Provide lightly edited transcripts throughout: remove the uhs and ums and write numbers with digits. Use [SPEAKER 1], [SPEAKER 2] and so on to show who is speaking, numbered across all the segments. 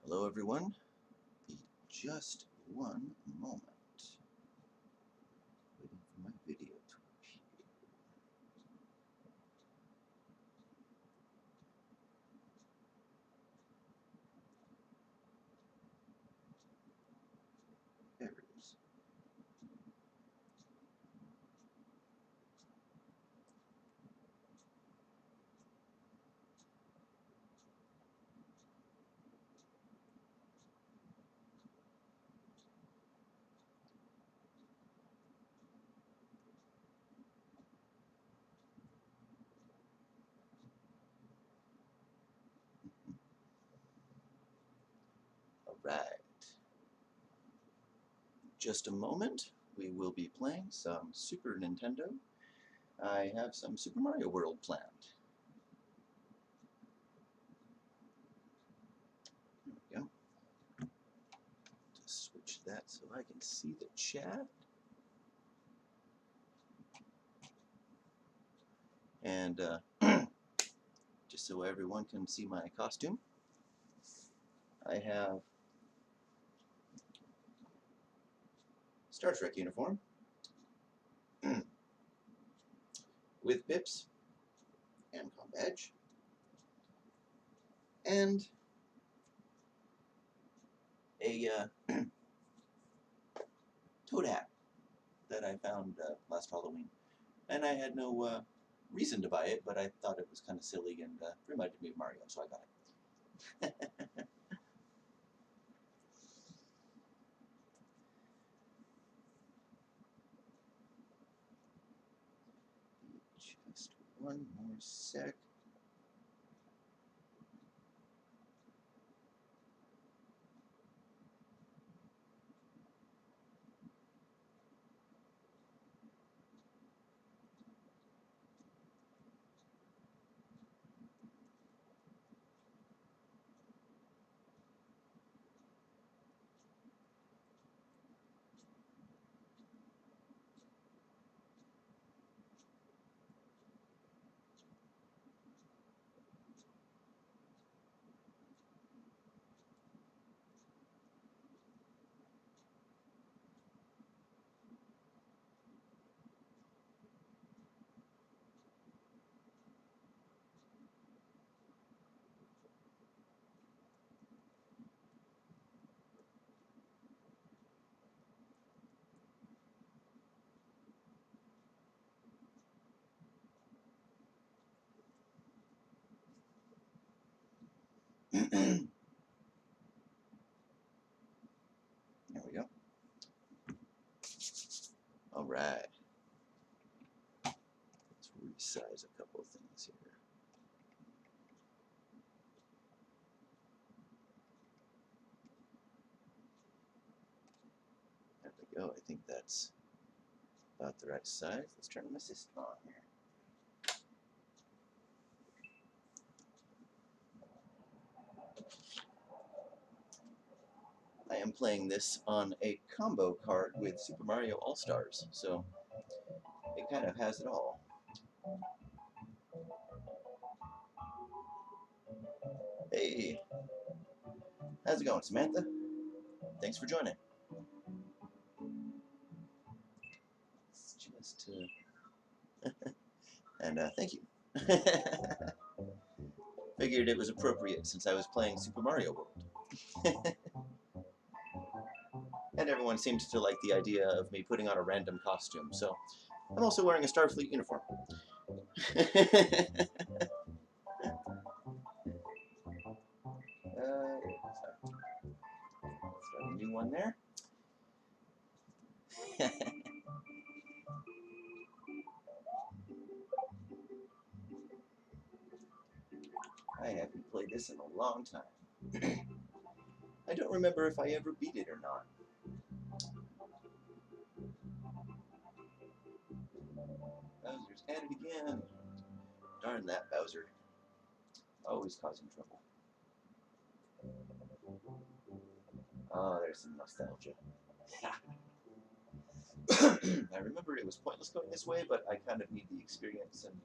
[SPEAKER 1] Hello everyone, be just one moment, waiting for my video to appear. There it is. Alright, just a moment, we will be playing some Super Nintendo. I have some Super Mario World planned. There we go. Just switch that so I can see the chat. And just so everyone can see my costume, I have Star Trek uniform with pips and com badge, and a toad hat that I found last Halloween. And I had no reason to buy it, but I thought it was kind of silly and reminded me of Mario, so I got it. Just one more sec. There we go. Alright. Let's resize a couple of things here. There we go. I think that's about the right size. Let's turn my system on here. I am playing this on a combo card with Super Mario All-Stars, so it kind of has it all. Hey, how's it going, Samantha? Thanks for joining. It's just and thank you. Figured it was appropriate since I was playing Super Mario World. And everyone seems to like the idea of me putting on a random costume, so I'm also wearing a Starfleet uniform. Sorry. Start a new one there. I haven't played this in a long time. I don't remember if I ever beat it or not. Bowser's at it again. Darn that Bowser. Always causing trouble. Oh, there's some nostalgia. I remember it was pointless going this way, but I kind of need the experience and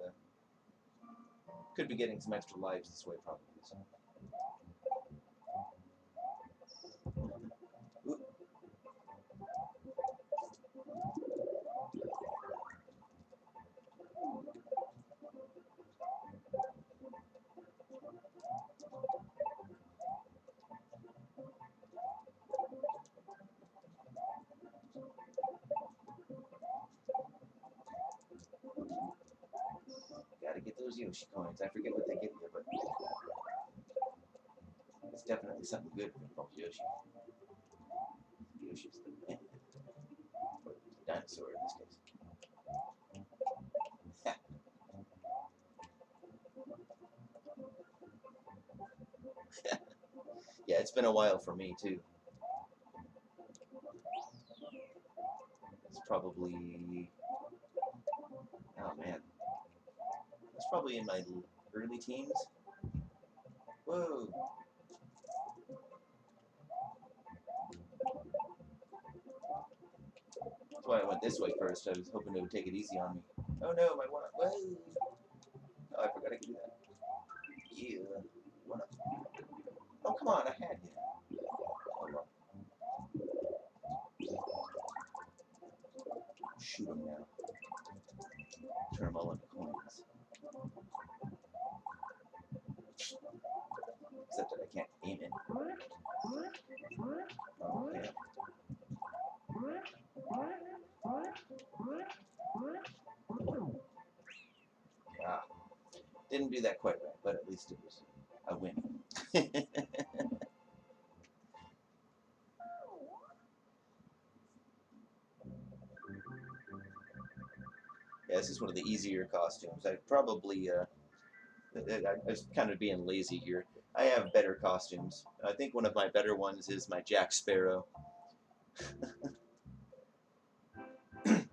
[SPEAKER 1] could be getting some extra lives this way probably. So. Ooh. Gotta get those Yoshi coins. I forget what they give you, but it's definitely something good when it involves Yoshi. Yoshi's the dinosaur in this case. Yeah, it's been a while for me too. It's probably, oh man, it's probably in my early teens. Whoa. That's why I went this way first. I was hoping it would take it easy on me. Oh no, my one. Whoa. Oh, I forgot I could do that. Yeah. One up. Oh, come on, I had him. Oh, well. Shoot him now. Turn them all into coins. Except that I can't aim it. Okay. Ah, didn't do that quite right, but at least it was a win. Yeah, this is one of the easier costumes. I probably, I was kind of being lazy here. I have better costumes. I think one of my better ones is my Jack Sparrow.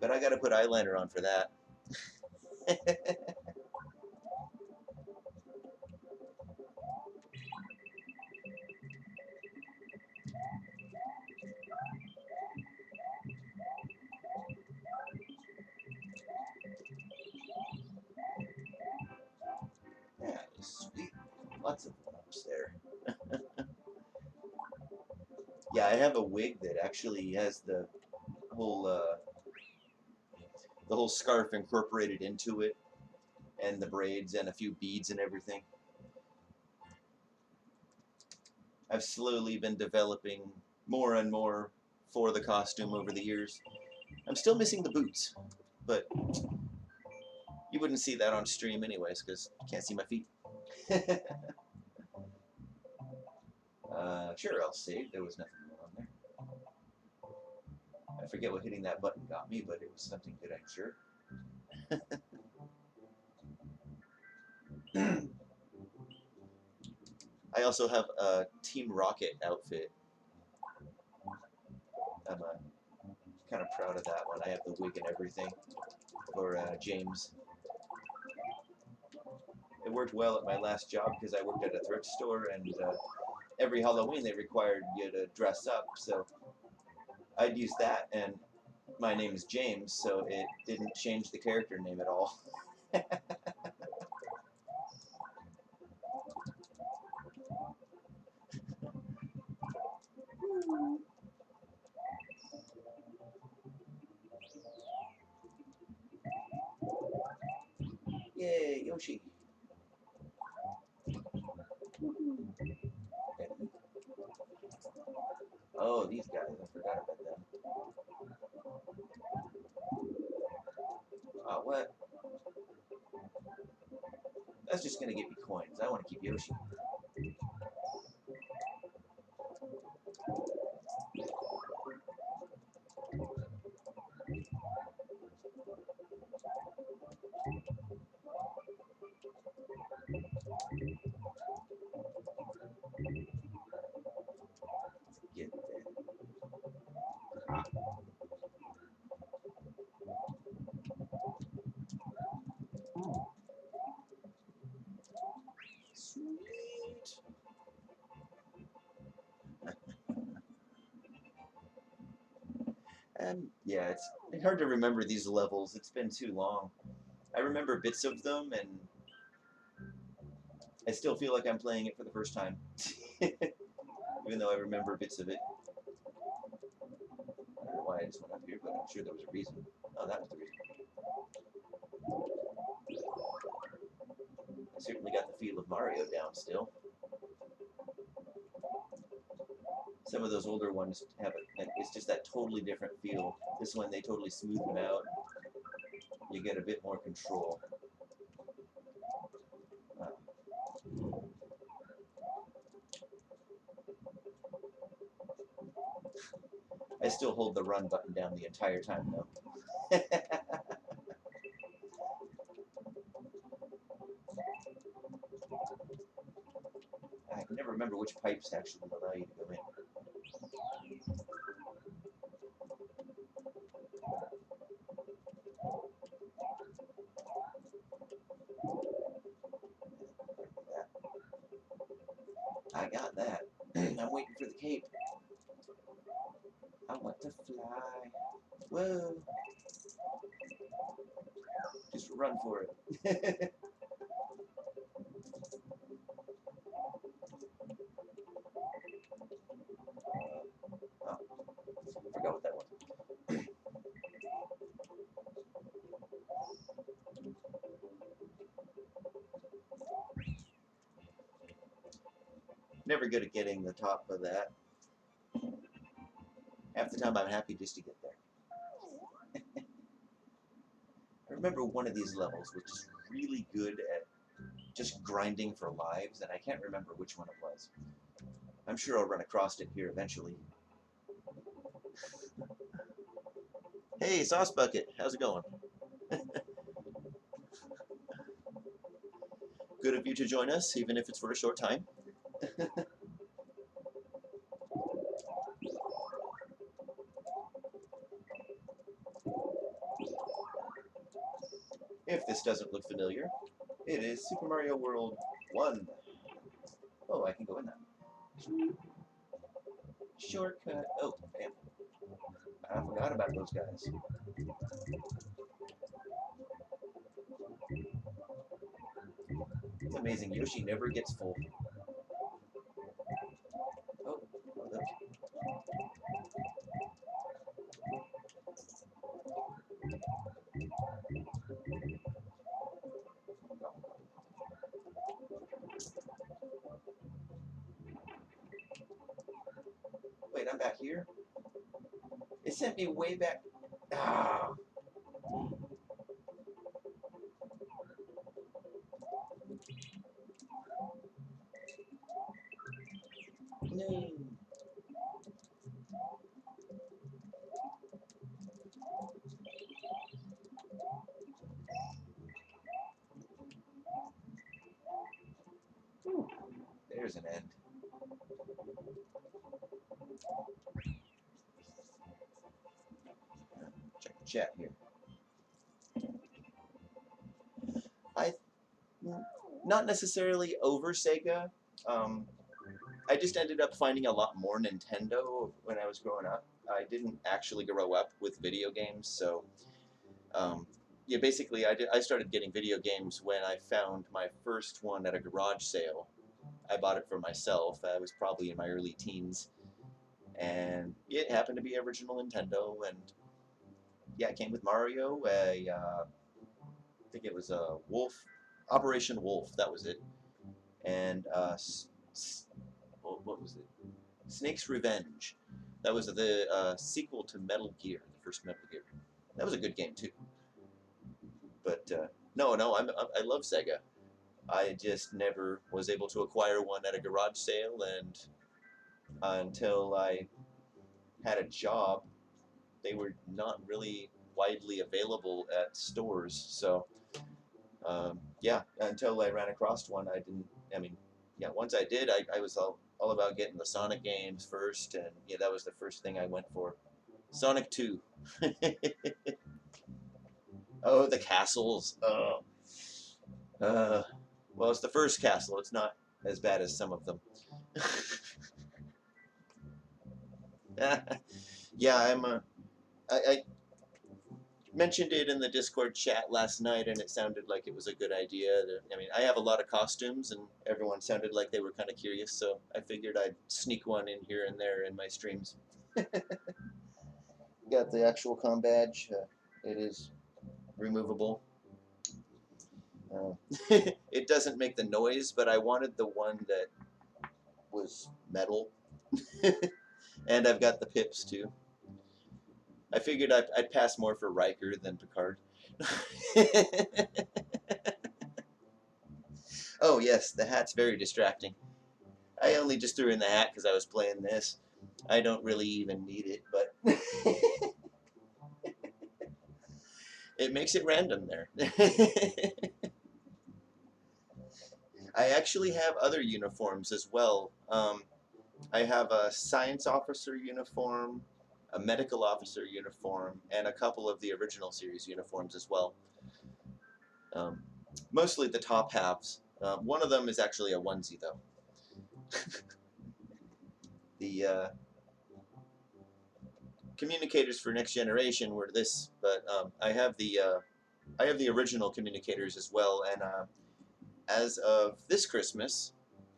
[SPEAKER 1] But I gotta put eyeliner on for that. Yeah, sweet. Lots of one-ups there. Yeah, I have a wig that actually has whole uh, the whole scarf incorporated into it, and the braids and a few beads and everything. I've slowly been developing more and more for the costume over the years. I'm still missing the boots, but you wouldn't see that on stream anyways because you can't see my feet. Sure, I'll save. There was nothing more on there. I forget what hitting that button got me, but it was something good, I'm sure. I also have a Team Rocket outfit. I'm kind of proud of that one. I have the wig and everything for James. It worked well at my last job because I worked at a thrift store, and every Halloween they required you to dress up. So I'd use that, and my name is James, so it didn't change the character name at all. Yay, Yoshi! Oh, these guys, I forgot about them. What? That's just gonna get me coins. I want to keep Yoshi. Get there. Ah. Sweet. Yeah, it's hard to remember these levels. It's been too long. I remember bits of them, and I still feel like I'm playing it for the first time. even though I remember bits of it. I don't know why I just went up here, but I'm sure there was a reason. Oh, that was the reason. I certainly got the feel of Mario down still. Some of those older ones have it's just that totally different feel. This one, they totally smooth them out. You get a bit more control. I still hold the run button down the entire time, though. I can never remember which pipes actually allow you to go in. I got that. I'm waiting for the cape. I want to fly. Whoa. Just run for it. Oh, forgot what that was. Never good at getting the top of that. Half the time I'm happy just to get there. I remember one of these levels was just really good at just grinding for lives, and I can't remember which one it was. I'm sure I'll run across it here eventually. Hey, Sauce Bucket, how's it going? Good of you to join us, even if it's for a short time. If this doesn't look familiar, it is Super Mario World 1. Oh, I can go in that. Shortcut. Oh, damn. I forgot about those guys. It's amazing. Yoshi never gets full. Oh, one of those. Wait, I'm back here? It sent me way back. Ah. No. Ooh, there's an end. Check the chat here. Not necessarily over Sega. I just ended up finding a lot more Nintendo when I was growing up. I didn't actually grow up with video games, so yeah, basically I started getting video games when I found my first one at a garage sale. I bought it for myself. I was probably in my early teens, and it happened to be original Nintendo, and yeah, it came with Mario. I think it was a Wolf, Operation Wolf. That was it, and what was it? Snake's Revenge. That was the sequel to Metal Gear, the first Metal Gear. That was a good game too. But no, I love Sega. I just never was able to acquire one at a garage sale, and until I had a job, they were not really widely available at stores. So yeah, until I ran across one, I didn't. I mean, yeah, once I did, I was all about getting the Sonic games first, and yeah, that was the first thing I went for. Sonic 2. Oh, the castles. Oh. Well, it's the first castle. It's not as bad as some of them. Yeah, I mentioned it in the Discord chat last night, and it sounded like it was a good idea. I mean, I have a lot of costumes, and everyone sounded like they were kind of curious, so I figured I'd sneak one in here and there in my streams. Got the actual comm badge. It is removable. It doesn't make the noise, but I wanted the one that was metal. And I've got the pips too. I figured I'd pass more for Riker than Picard. Oh yes, the hat's very distracting. I only just threw in the hat because I was playing this. I don't really even need it, but it makes it random there. I actually have other uniforms as well. I have a science officer uniform, a medical officer uniform, and a couple of the original series uniforms as well. Mostly the top halves. One of them is actually a onesie, though. The communicators for Next Generation were this, but I have the original communicators as well. And as of this Christmas,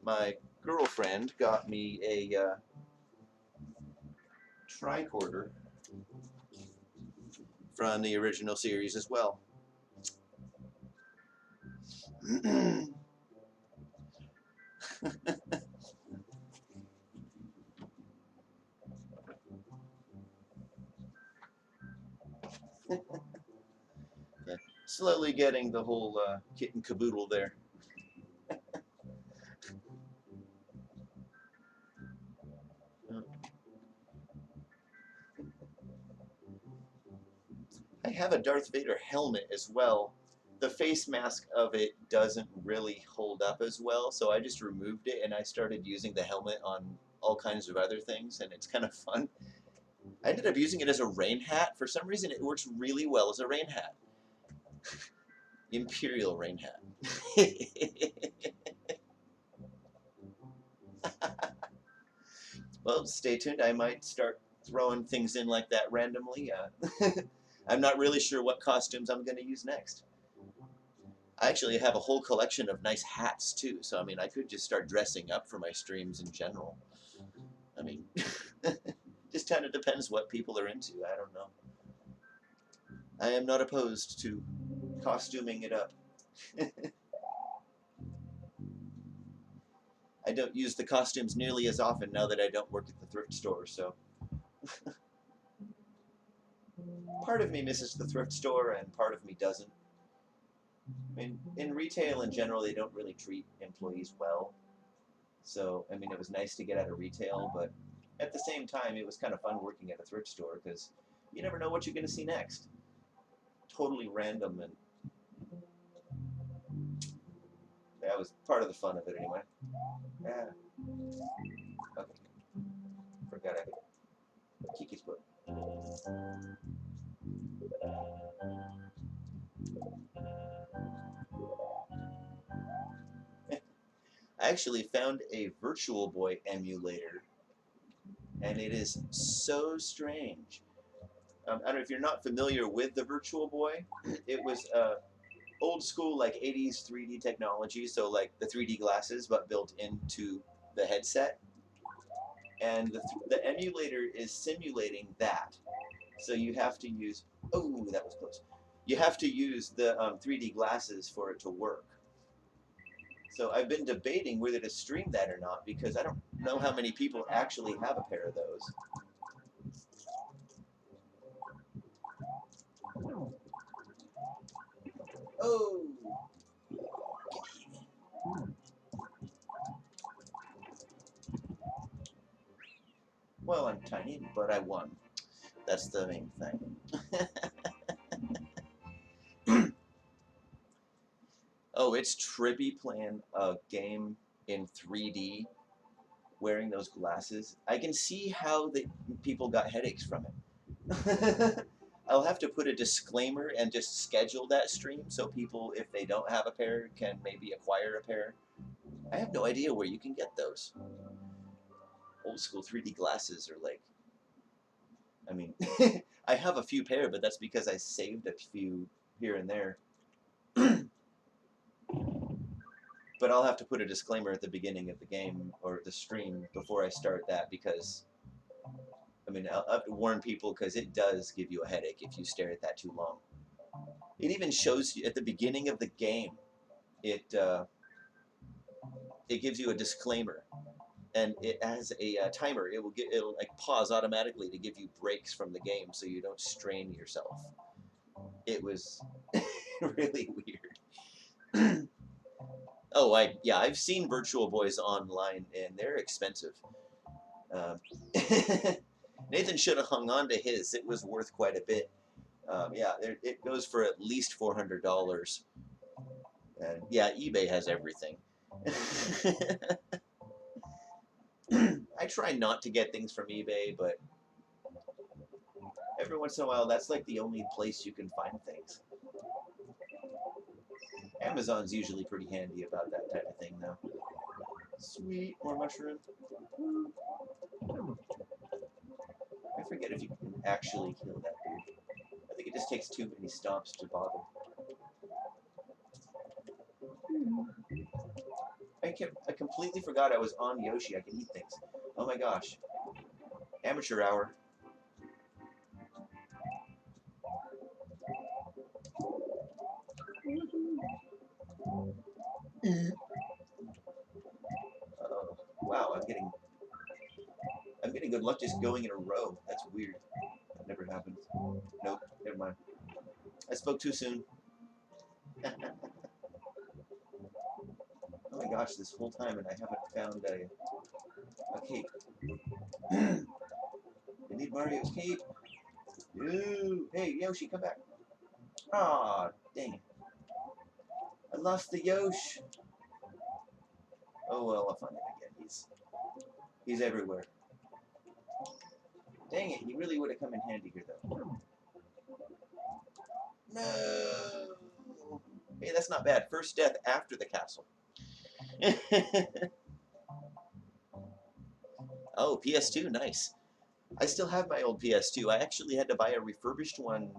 [SPEAKER 1] my girlfriend got me a tricorder from the original series as well. Yeah, slowly getting the whole kit and caboodle there. I have a Darth Vader helmet as well. The face mask of it doesn't really hold up as well, so I just removed it and I started using the helmet on all kinds of other things, and it's kind of fun. I ended up using it as a rain hat. For some reason, it works really well as a rain hat. Imperial rain hat. Well, stay tuned. I might start throwing things in like that randomly. I'm not really sure what costumes I'm going to use next. I actually have a whole collection of nice hats too, so I mean, I could just start dressing up for my streams in general. I mean, just kind of depends what people are into. I don't know. I am not opposed to costuming it up. I don't use the costumes nearly as often now that I don't work at the thrift store, so part of me misses the thrift store and part of me doesn't. I mean, in retail in general, they don't really treat employees well. So, I mean, it was nice to get out of retail, but at the same time, it was kind of fun working at a thrift store because you never know what you're going to see next. Totally random, and that was part of the fun of it anyway. Yeah. Okay. Forgot I could Kiki's book. I actually found a Virtual Boy emulator, and it is so strange. I don't know if you're not familiar with the Virtual Boy. It was old school, like 80s 3D technology, so like the 3D glasses, but built into the headset. And the emulator is simulating that. So you have to use, oh, that was close. You have to use the 3D glasses for it to work. So I've been debating whether to stream that or not because I don't know how many people actually have a pair of those. Oh! Well, I'm tiny, but I won. That's the main thing. Oh, it's trippy playing a game in 3D wearing those glasses. I can see how the people got headaches from it. I'll have to put a disclaimer and just schedule that stream so people, if they don't have a pair, can maybe acquire a pair. I have no idea where you can get those. Old school 3D glasses are like, I mean, I have a few pair, but that's because I saved a few here and there. But I'll have to put a disclaimer at the beginning of the game or the stream before I start that, because I mean, I'll have to warn people, because it does give you a headache if you stare at that too long. It even shows you at the beginning of the game. It gives you a disclaimer, and it has a timer. It'll like pause automatically to give you breaks from the game so you don't strain yourself. It was really weird. Oh, I've seen Virtual Boys online, and they're expensive. Um, Nathan should have hung on to his. It was worth quite a bit. Yeah, it goes for at least $400. And yeah, eBay has everything. I try not to get things from eBay, but every once in a while, that's like the only place you can find things. Amazon's usually pretty handy about that type of thing, though. Sweet, more mushroom. I forget if you can actually kill that dude. I think it just takes too many stomps to bother. I completely forgot I was on Yoshi. I can eat things. Oh my gosh. Amateur hour. Oh, wow, I'm getting good luck just going in a row. That's weird. That never happens. Nope, never mind. I spoke too soon. Oh my gosh, this whole time, and I haven't found a cape. I need Mario's cape. Ew. Hey, Yoshi, come back. Aw, dang it. I lost the Yoshi. Oh well, I'll find him again. He's everywhere. Dang it, he really would have come in handy here, though. No. Hey, that's not bad. First death after the castle. Oh, PS2, nice. I still have my old PS2. I actually had to buy a refurbished one.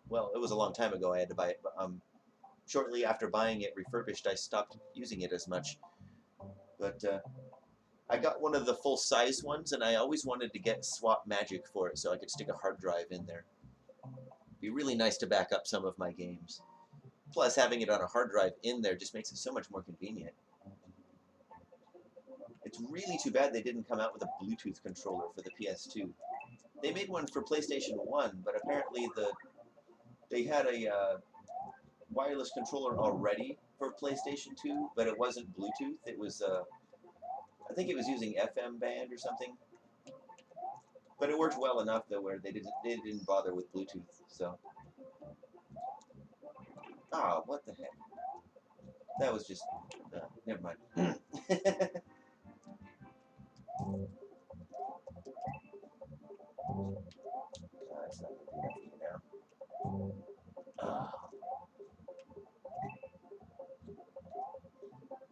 [SPEAKER 1] Well, it was a long time ago I had to buy it, but shortly after buying it refurbished, I stopped using it as much. But I got one of the full-size ones, and I always wanted to get Swap Magic for it so I could stick a hard drive in there. It'd be really nice to back up some of my games. Plus, having it on a hard drive in there just makes it so much more convenient. It's really too bad they didn't come out with a Bluetooth controller for the PS2. They made one for PlayStation 1, but apparently they had a wireless controller already for PlayStation 2, but it wasn't Bluetooth. It was, I think it was using FM band or something. But it worked well enough, though, where they didn't bother with Bluetooth, so. Ah, what the heck? That was just, never mind. That's not going to be enough for you now.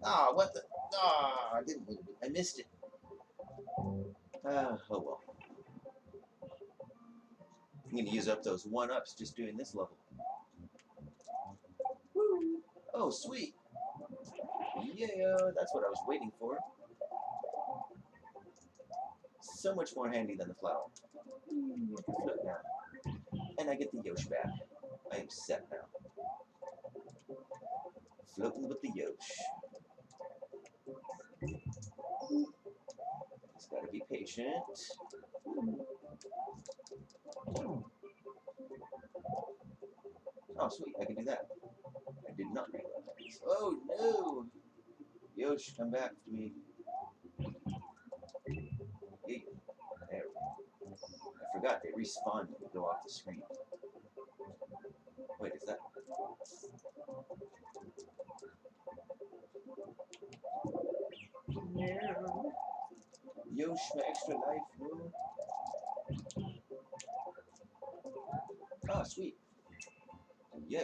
[SPEAKER 1] Ah, what the? Ah, I didn't mean to. I missed it. Oh well. I'm going to use up those 1-ups just doing this level. Woo. Oh, sweet. Yeah, that's what I was waiting for. So much more handy than the flower. Float now. And I get the Yosh back. I am set now. Floating with the Yosh. Just gotta be patient. Oh, sweet, I can do that. I did not realize. Oh, no! Yosh, come back to me. Hey, there we go. I forgot they respawn when you go off the screen. Wait, is that? No. Yosh, my extra life, no. Oh, sweet. Yeah.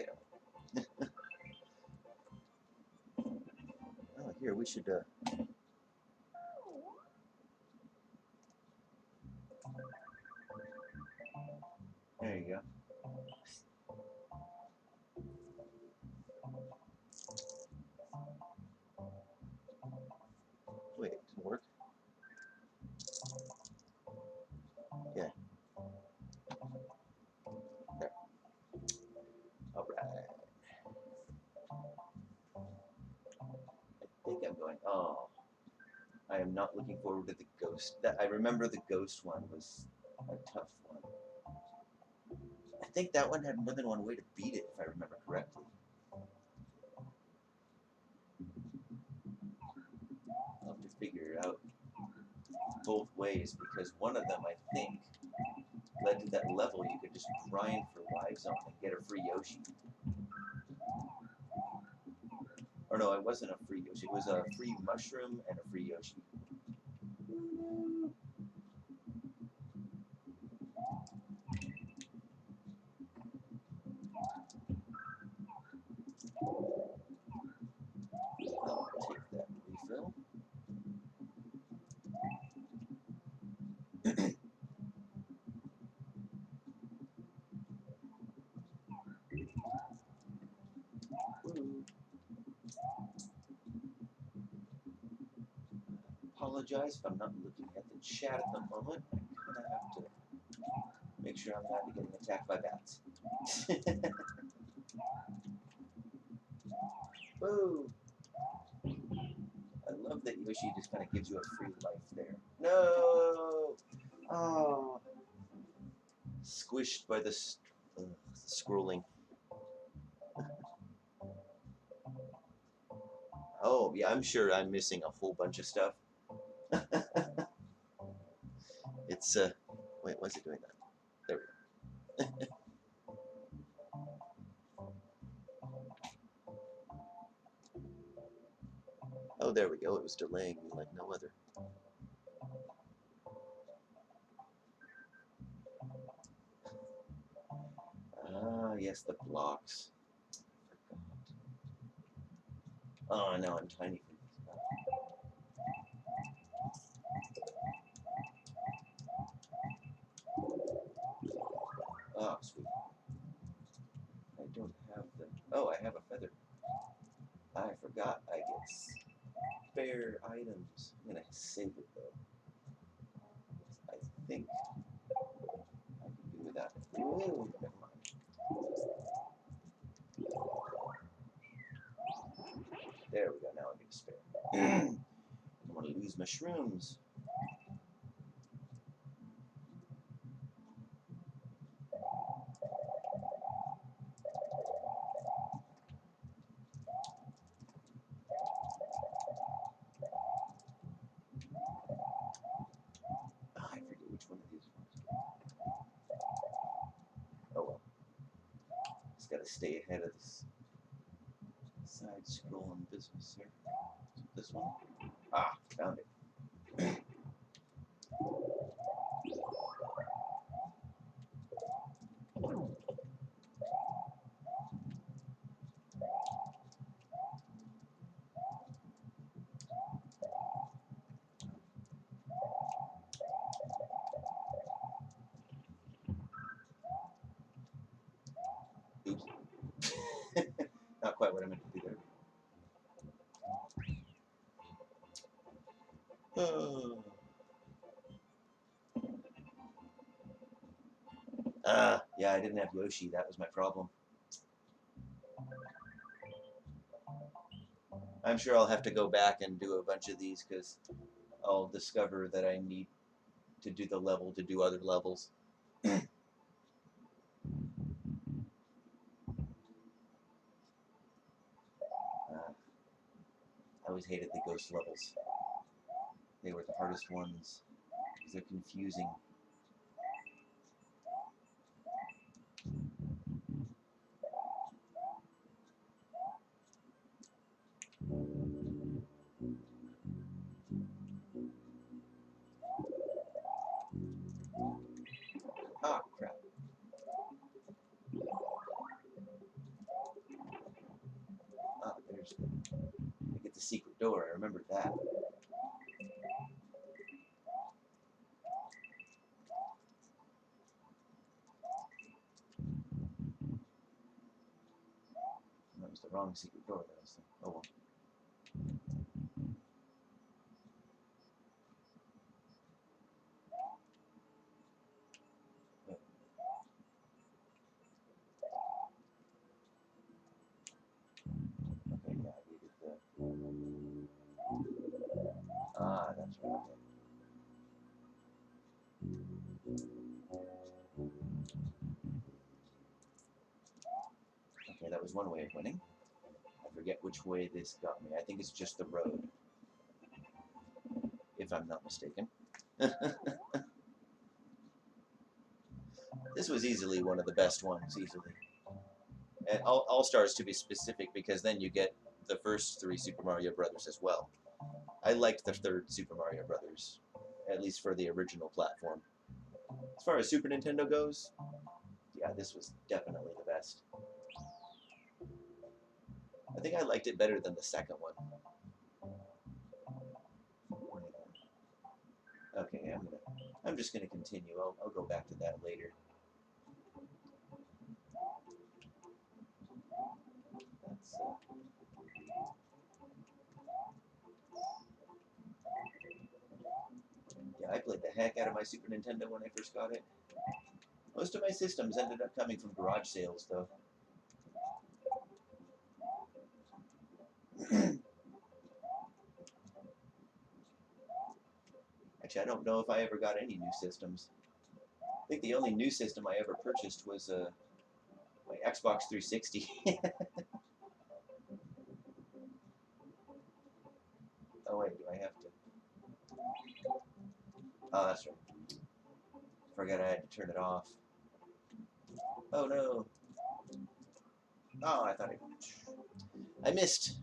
[SPEAKER 1] Oh, here, we should, Oh, I am not looking forward to the ghost. That I remember the ghost one was a tough one. I think that one had more than one way to beat it, if I remember correctly. I'll have to figure it out both ways because one of them, I think, led to that level you could just grind for lives on and get a free Yoshi. Or no, it wasn't a free Yoshi. It was a free mushroom and a free Yoshi. I'll take that refill. Apologize if I'm not looking at the chat at the moment. I'm gonna have to make sure I'm not getting attacked by bats. Woo! I love that Yoshi just kind of gives you a free life there. No! Oh. Squished by the scrolling. Oh, yeah, I'm sure I'm missing a whole bunch of stuff. It's, wait, what's it doing that? There we go. Oh, there we go. It was delaying me like no other. Ah, yes, the blocks. Oh, no, I'm tiny for these. Oh, sweet. I don't have the... Oh, I have a feather. I forgot I get spare items. I'm going to save it, though. I think I can do without it. Ooh, never mind. There we go. Now I get a spare. I don't want to lose my shrooms. Oh, I forget which one of these was. Oh well. Just got to stay ahead of this side scrolling business here. This one? Ah, found it. Oops. Not quite what I meant to do there. Oh. Yeah, I didn't have Yoshi. That was my problem. I'm sure I'll have to go back and do a bunch of these because I'll discover that I need to do the level to do other levels. I always hated the ghost levels. They were the hardest ones because they're confusing. Ah, crap. Ah, there's... I get the secret door. I remember that. That was the wrong secret door that I was thinking. Oh well. Okay, yeah, I needed the... that was one way of winning. I forget which way this got me. I think it's just the road, if I'm not mistaken. This was easily one of the best ones, easily. And All-Stars to be specific, because then you get the first 3 Super Mario Brothers as well. I liked the 3rd Super Mario Brothers, at least for the original platform. As far as Super Nintendo goes, yeah, this was definitely the best. I think I liked it better than the second one. Okay, I'm just gonna continue. I'll go back to that later. That's, yeah, I played the heck out of my Super Nintendo when I first got it. Most of my systems ended up coming from garage sales, though. Actually, I don't know if I ever got any new systems. I think the only new system I ever purchased was my Xbox 360. Oh wait, do I have to? Oh, that's right. Forgot I had to turn it off. Oh no. Oh, I thought I missed.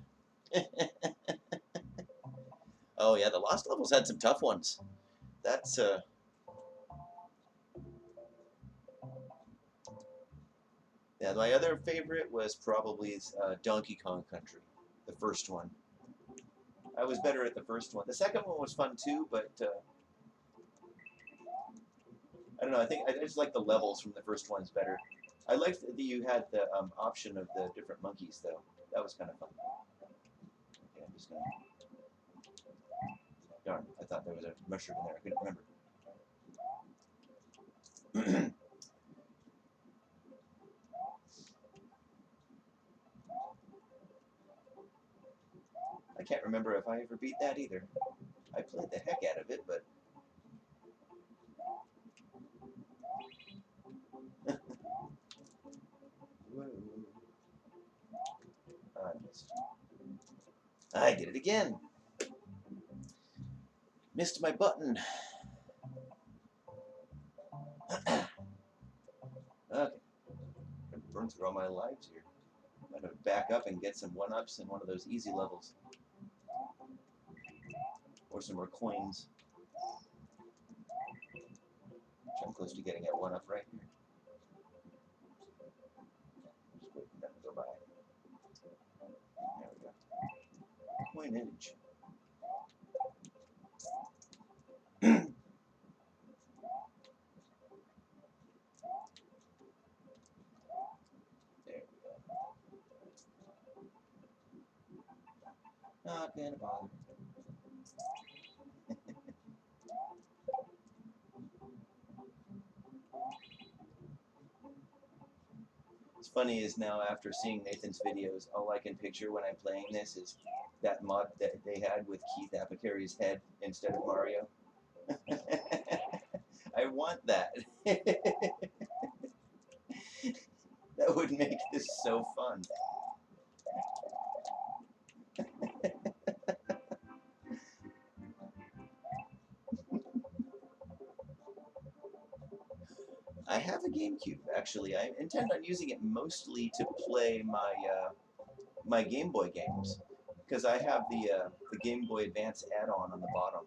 [SPEAKER 1] Oh yeah, the Lost levels had some tough ones. That's yeah, my other favorite was probably Donkey Kong Country, the first one. I was better at the first one. The second one was fun too, but I don't know. I think I just like the levels from the first ones better. I liked that you had the option of the different monkeys, though. That was kind of fun. Okay, I'm just gonna. Darn, I thought there was a mushroom in there. I couldn't remember. I can't remember if I ever beat that either. I played the heck out of it, but. Whoa. I missed. I did it again. Missed my button. Okay. I'm burn through all my lives here. I'm gonna back up and get some 1-ups in one of those easy levels. Or some more coins. Which I'm close to getting at 1-up right here. Just waiting for them to go by. There we go. Coinage. There we go. Not gonna bother. What's funny is now after seeing Nathan's videos, all I can picture when I'm playing this is that mod that they had with Keith Apicari's head instead of Mario. I want that. That would make this so fun. I have a GameCube, actually. I intend on using it mostly to play my Game Boy games, because I have the Game Boy Advance add-on on the bottom.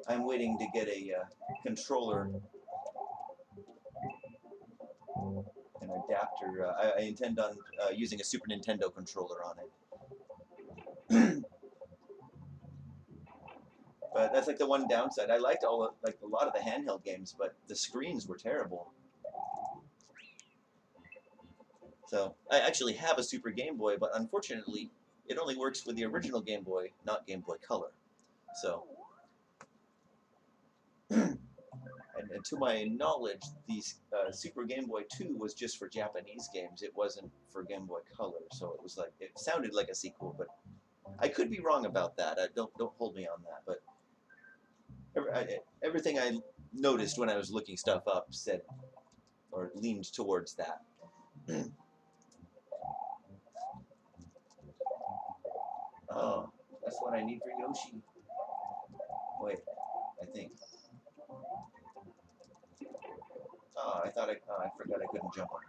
[SPEAKER 1] I'm waiting to get a controller, an adapter. I intend on using a Super Nintendo controller on it. But that's like the one downside. I liked like a lot of the handheld games, but the screens were terrible. So I actually have a Super Game Boy, but unfortunately, it only works with the original Game Boy, not Game Boy Color. So, and to my knowledge, the Super Game Boy 2 was just for Japanese games. It wasn't for Game Boy Color, so it was like it sounded like a sequel, but I could be wrong about that. Don't hold me on that, but everything I noticed when I was looking stuff up said or leaned towards that. Oh, that's what I need for Yoshi. Wait, I think. Oh, I forgot I couldn't jump on it.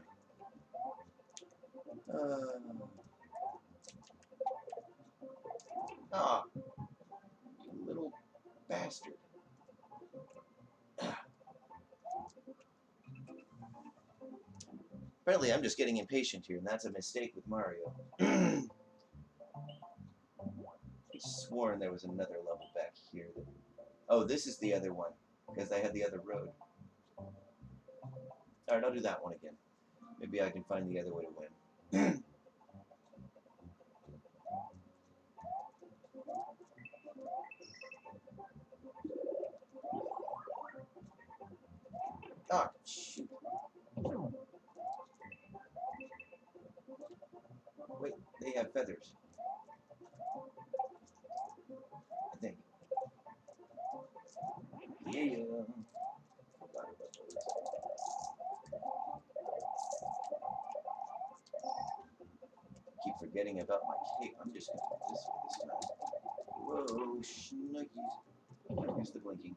[SPEAKER 1] Ah, you little bastard. Apparently, I'm just getting impatient here, and that's a mistake with Mario. I sworn there was another level back here. Oh, this is the other one, because I had the other road. Alright, I'll do that one again. Maybe I can find the other way to win. Ah, shoot. Wait, they have feathers. I think. Yeah. Keep forgetting about my cape. I'm just gonna do this way this time. Whoa, snuggies. Here's the blinking.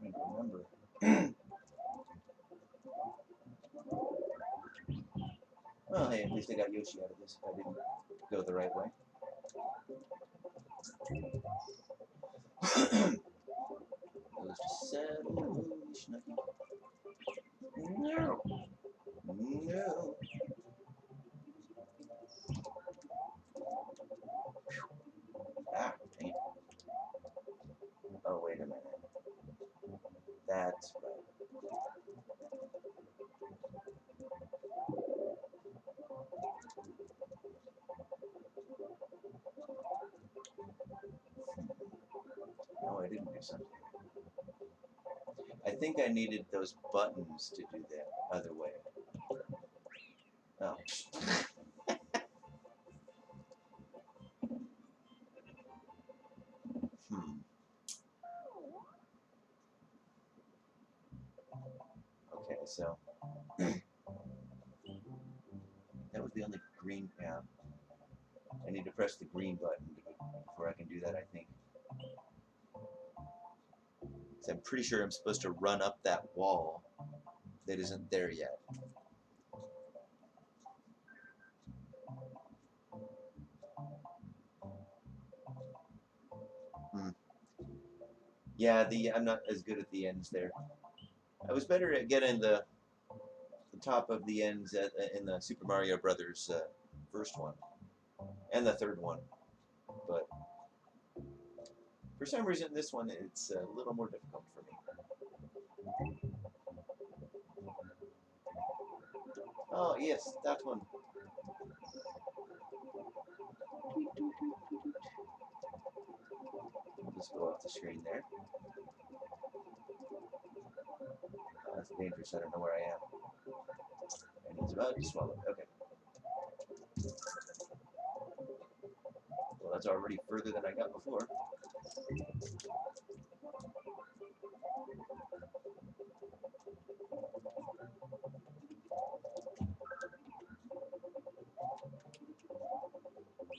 [SPEAKER 1] I'm trying to remember. Well, hey, at least I got Yoshi out of this if I didn't go the right way. Those just settle, snuggy. No! No! Ah, dang it. Oh, wait a minute. That's right. No, I didn't do something. I think I needed those buttons to do that other way. Oh. Okay, so that was the only green. Yeah, I need to press the green button before I can do that. I think. So I'm pretty sure I'm supposed to run up that wall that isn't there yet. Yeah, I'm not as good at the ends there. I was better at getting the top of the ends in the Super Mario Brothers first one and the third one, but for some reason this one it's a little more difficult for me. Oh yes, that one. I'll just go off the screen there. Oh, that's dangerous. I don't know where I am. And he's about to swallow it. Okay. Well, that's already further than I got before.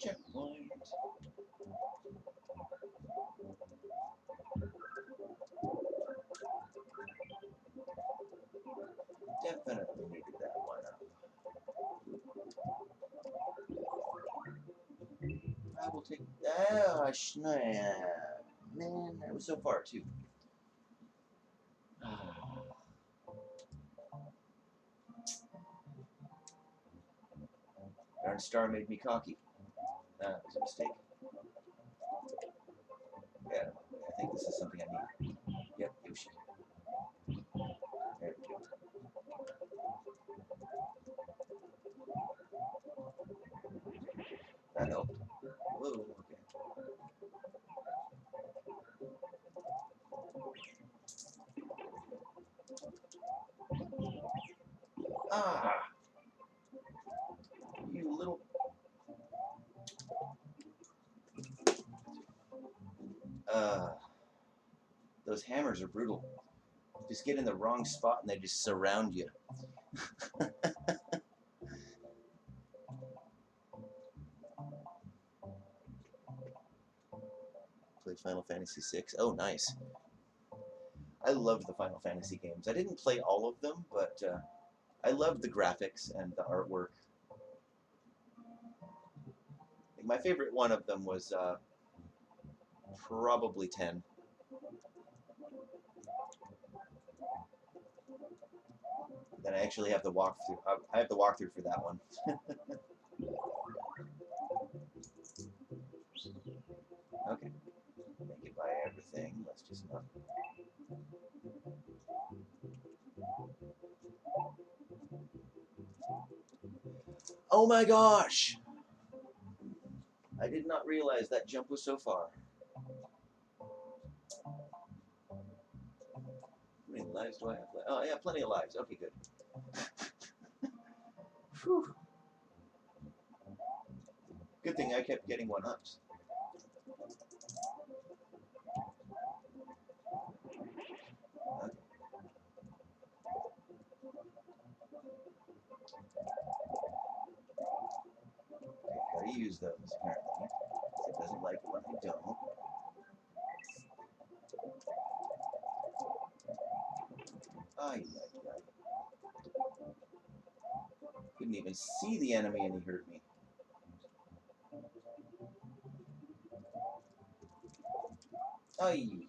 [SPEAKER 1] Checkpoint. Definitely needed that one up. I will take. Ah, man, that was so far too. Darn star made me cocky. That was a mistake. Yeah, I think this is something I need. Yep, Yoshi. There we go. That helped. Whoa, okay. Ah! You little Those hammers are brutal. Just get in the wrong spot and they just surround you. Played Final Fantasy VI. Oh, nice. I loved the Final Fantasy games. I didn't play all of them, but I loved the graphics and the artwork. I think my favorite one of them was probably 10. Then I actually have the walkthrough. I have the walkthrough for that one. Okay. Make it buy everything. Let's just not. Oh my gosh! I did not realize that jump was so far. How many lives do I have left? Oh, yeah, plenty of lives. Okay, good. Whew. Good thing I kept getting one-ups. Okay. Gotta use those, apparently. It doesn't like it when I don't. Ay. Couldn't even see the enemy and he hurt me. Ay.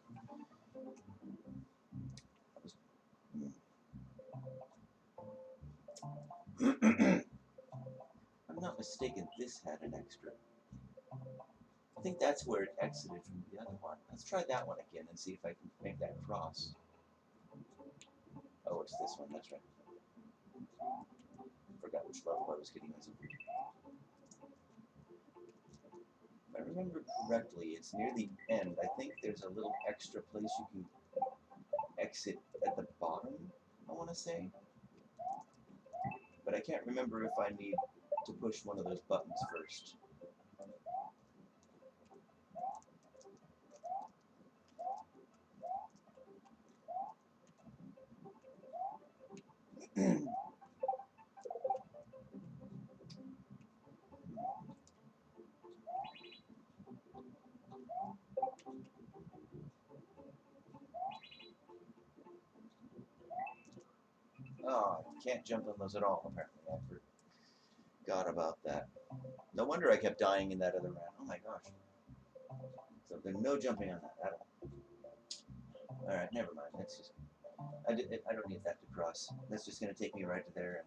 [SPEAKER 1] If I'm not mistaken, this had an extra. I think that's where it exited from the other one. Let's try that one again and see if I can make that cross. Oh, it's this one, that's right. Forgot which level I was getting myself. If I remember correctly, it's near the end. I think there's a little extra place you can exit at the bottom, I want to say. But I can't remember if I need to push one of those buttons first. Oh, I can't jump on those at all, apparently. I forgot about that. No wonder I kept dying in that other round. Oh my gosh. So there's no jumping on that at all. Alright, never mind. That's just... I don't need that to cross. That's just going to take me right to there.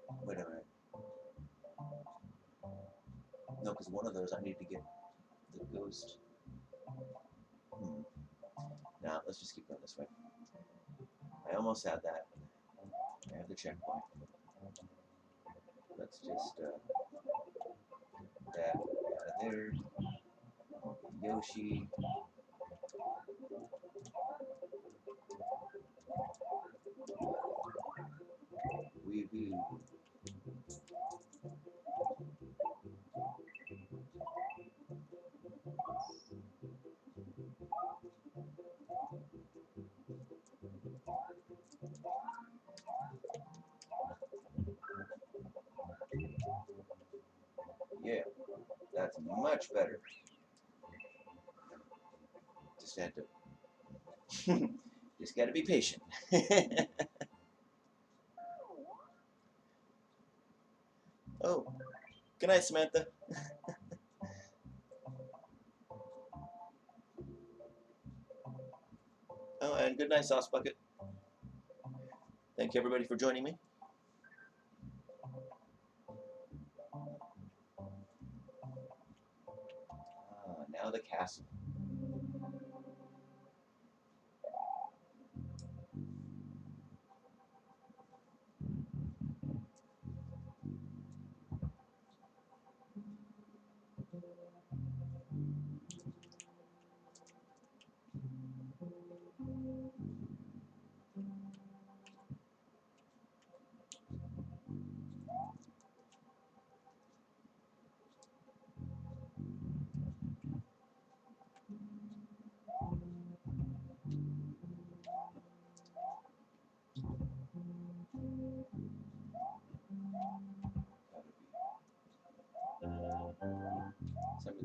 [SPEAKER 1] And wait a minute. No, because one of those I need to get the ghost. Now, let's just keep going this way. I almost had that. I have the checkpoint. Let's just, that out of there. Yoshi. Wee-hoo. Yeah, that's much better. Just had to... just gotta be patient. Oh, good night, Samantha. Oh, and good night, Sauce Bucket. Thank you, everybody, for joining me. Now the castle.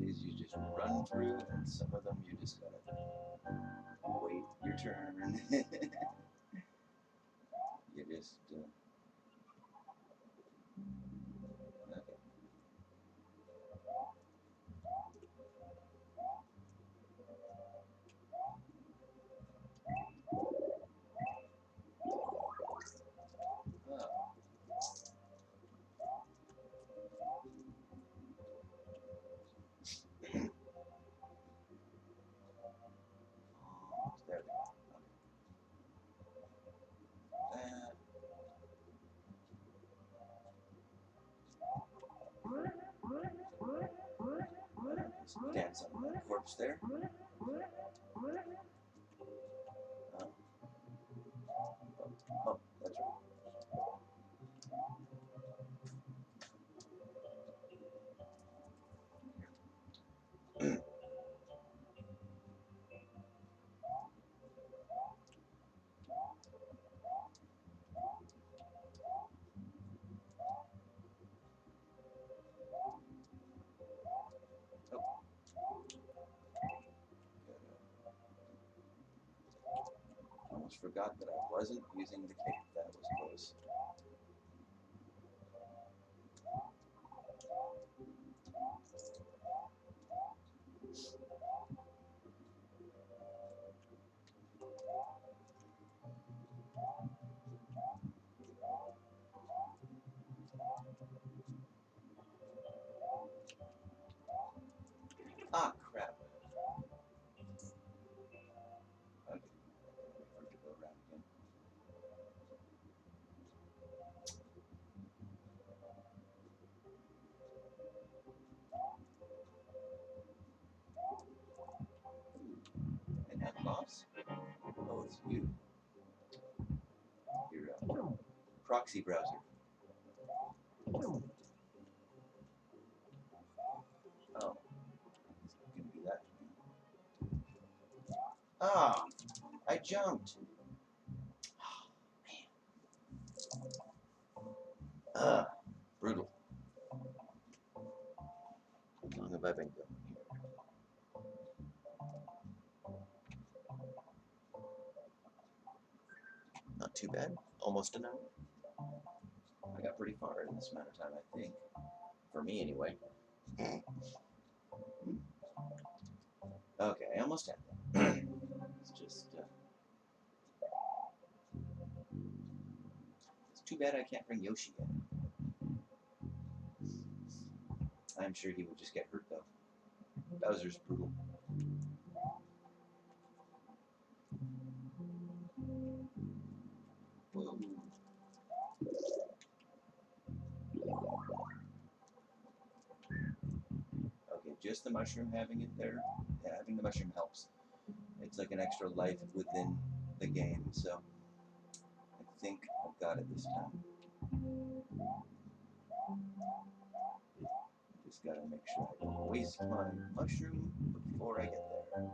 [SPEAKER 1] days you just run through, and some of them you just gotta wait your turn. You just okay. Oh, there we go. Okay. Just dance on the corpse there. Oh, oh, that's right. Oh, I almost forgot that I wasn't using the cape. That was close. Ah, crap. Okay, wait for it to go around again. And that boss? Oh, it's you. Your proxy browser. Oh, it's gonna do that to me. Ah, I jumped. Ah, brutal. How long have I been going here? Not too bad. Almost an hour. I got pretty far in this amount of time, I think. For me, anyway. Okay, I almost had that. It's just, it's too bad I can't bring Yoshi in. I'm sure he would just get hurt, though. Bowser's brutal. Whoa. Okay, just the mushroom having it there, yeah, having the mushroom helps. It's like an extra life within the game, so I think I've got it this time. Just gotta make sure I don't waste my mushroom before I get there.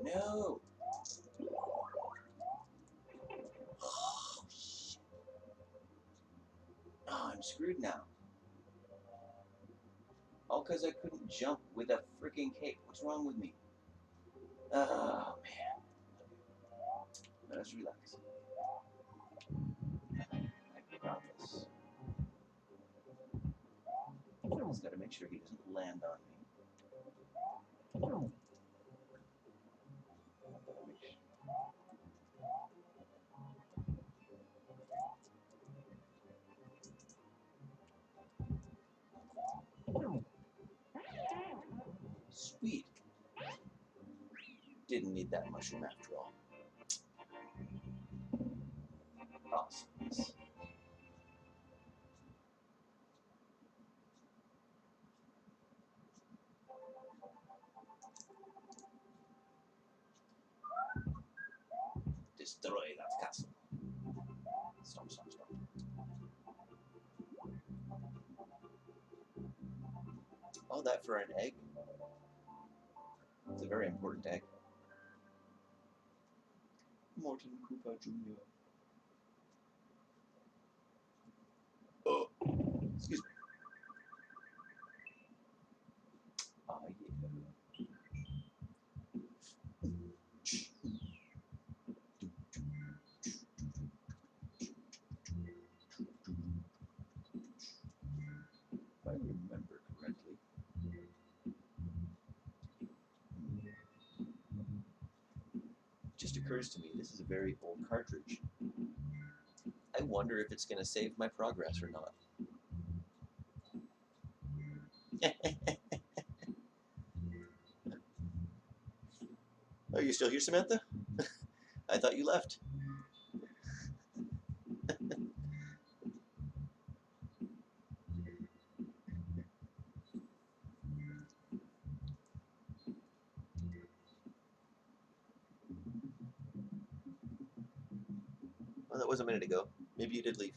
[SPEAKER 1] No! Oh, shit. Oh, I'm screwed now. All because I couldn't jump with a freaking cape. What's wrong with me? Oh, man. Let us relax. I promise. Just gotta make sure he doesn't land on me. Sweet. Didn't need that mushroom after all. Awesomeness. Destroy that castle. Stop, stop, stop. All that for an egg? It's a very important egg. Morton Cooper Jr. Oh, excuse me. Ah, yeah. If I remember correctly. Just occurs to me, this is a very old cartridge. I wonder if it's going to save my progress or not. Are you still here, Samantha? I thought you left. Well, that was a minute ago. Maybe you did leave.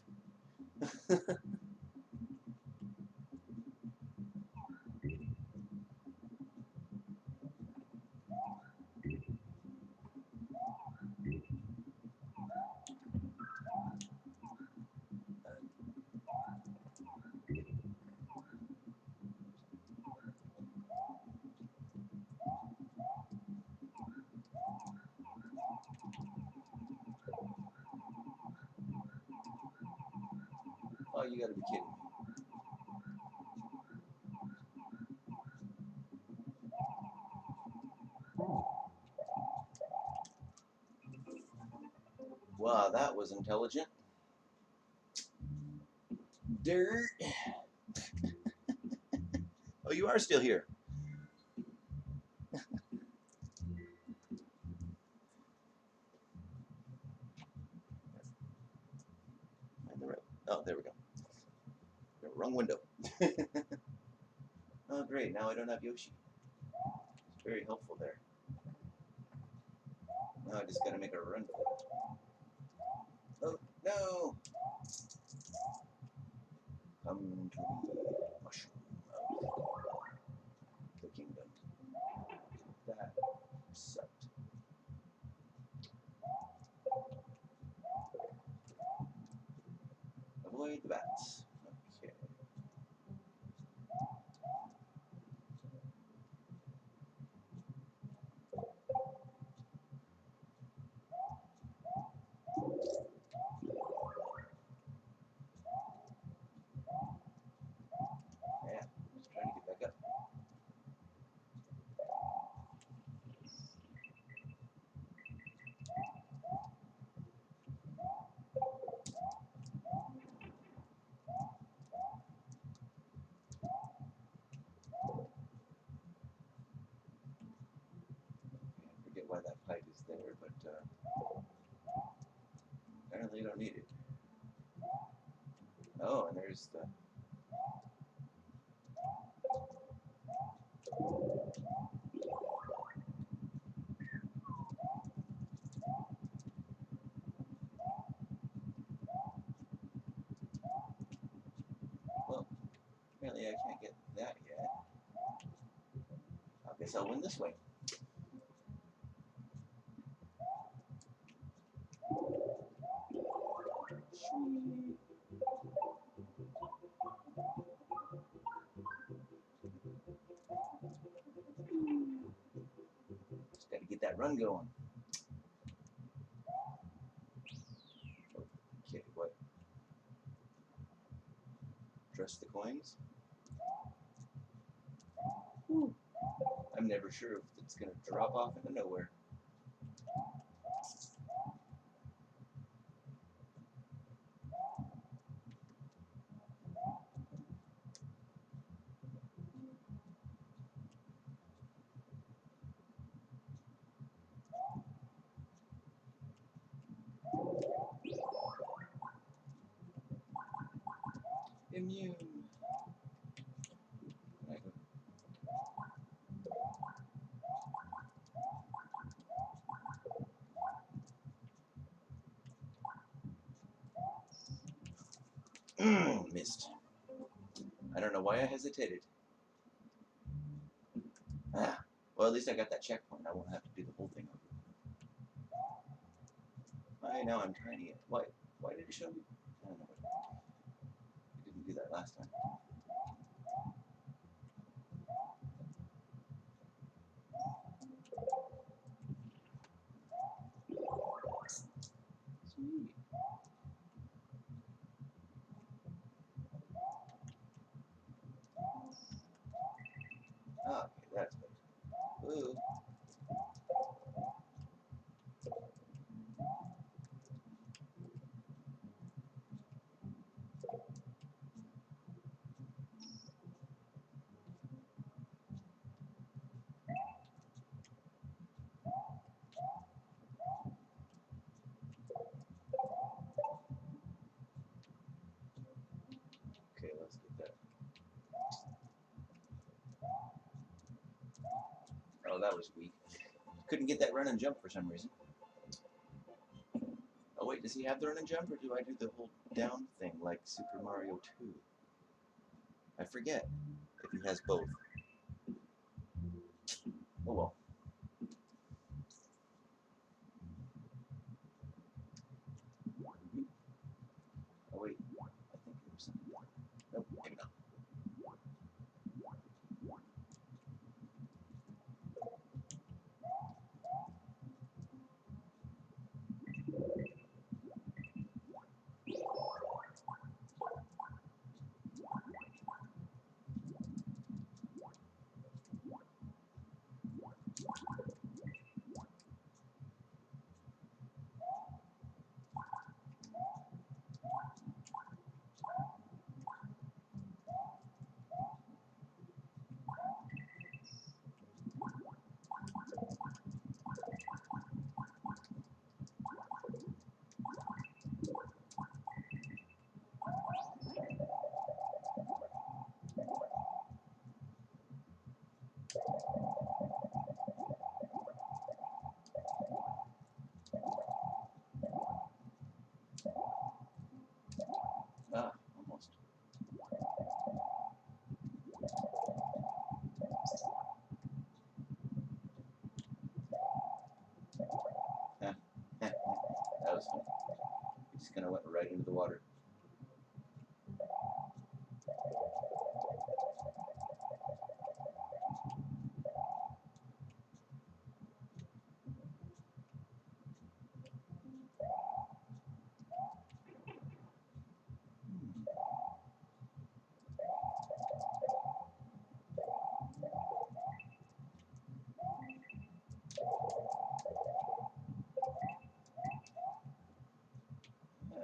[SPEAKER 1] Oh, you gotta be kidding me. Wow, that was intelligent. Dirt. Oh, you are still here. Oh, there we go. Wrong window. Oh, great. Now I don't have Yoshi. It's very helpful there. Now I just gotta make a run for it. Oh, no! Come to the mushroom of the kingdom. That sucked. Avoid the bats. Okay. Yeah, just trying to get back up. I forget why that pipe is there, but apparently you don't need it. Oh, and there's the... Well, apparently I can't get that yet. I guess I'll win this way. Sweet. that run going. Okay, what? Trust the coins? Whew. I'm never sure if it's going to drop off into nowhere. Immune. Missed. I don't know why I hesitated. Ah, well, at least I got that checkpoint. I won't have to do the whole thing over. I know, I'm trying to get. Why did it show me? I don't know. I didn't do that last time. Sweet. Oh, okay, that's better. Ooh. Okay, let's get that. Oh, that was weak. Couldn't get that run and jump for some reason. Oh wait, does he have the run and jump, or do I do the whole down thing like Super Mario 2? I forget if he has both. Oh well. Oh wait, I think it was something. Nope, maybe not. Ah, almost. That was fun. It just kind of went right into the water.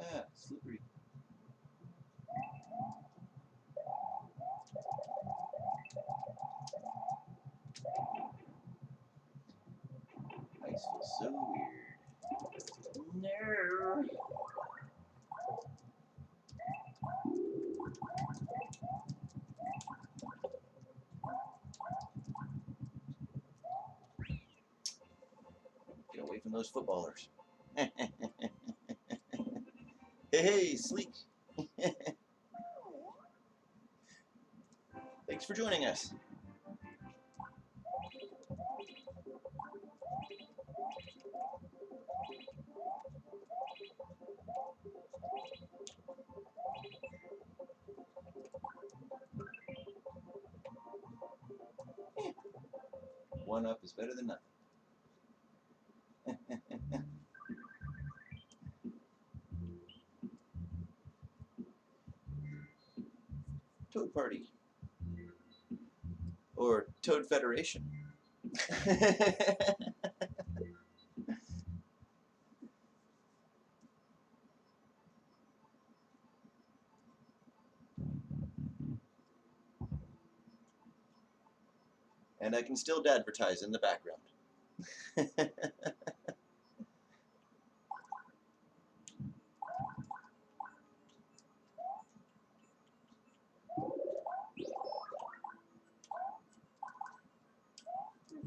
[SPEAKER 1] Ah, slippery. Ice feels so weird. No. Get away from those footballers. Hey, Sleek. Thanks for joining us. One up is better than nothing. Or Toad Federation. And I can still advertise in the background. If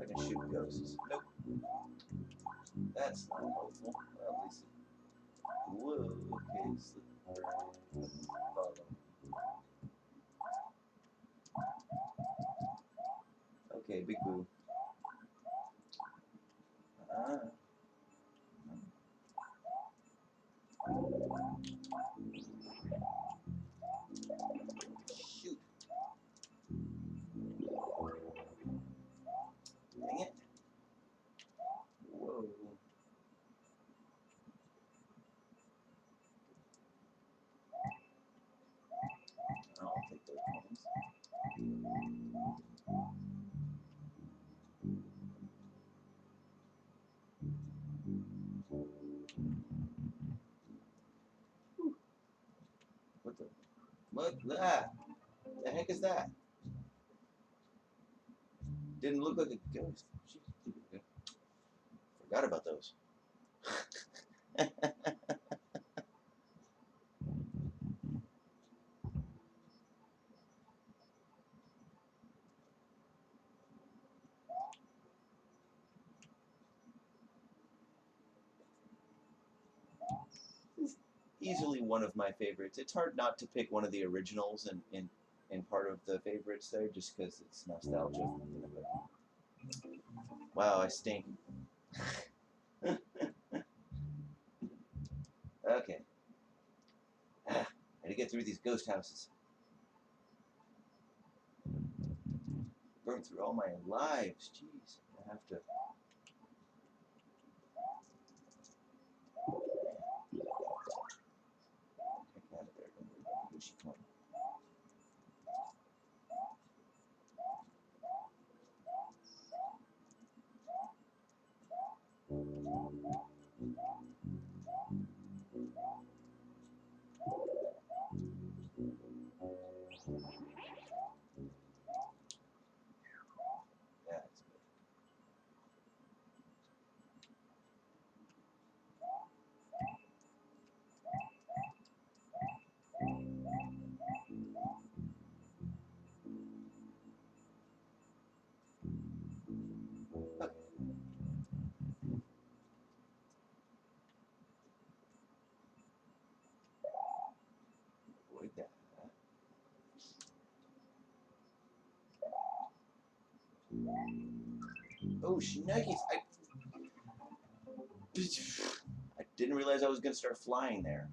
[SPEAKER 1] I can shoot ghosts. Nope. That's not helpful. Well, at least whoa, okay, slippery. Follow. Okay, big boo. Shoot. Dang it. Whoa. I'll take those coins. What the? What? Ah! The heck is that? Didn't look like a ghost. Jeez. Forgot about those. Easily one of my favorites. It's hard not to pick one of the originals in part of the favorites there, just because it's nostalgia. Wow, I stink. Okay. I had to get through these ghost houses. Burn through all my lives. Jeez. I have to. Heck out of there. Don't worry about the Yoshi coin. Yeah, it's good. Avoid that. Oh, shnikes! I didn't realize I was going to start flying there.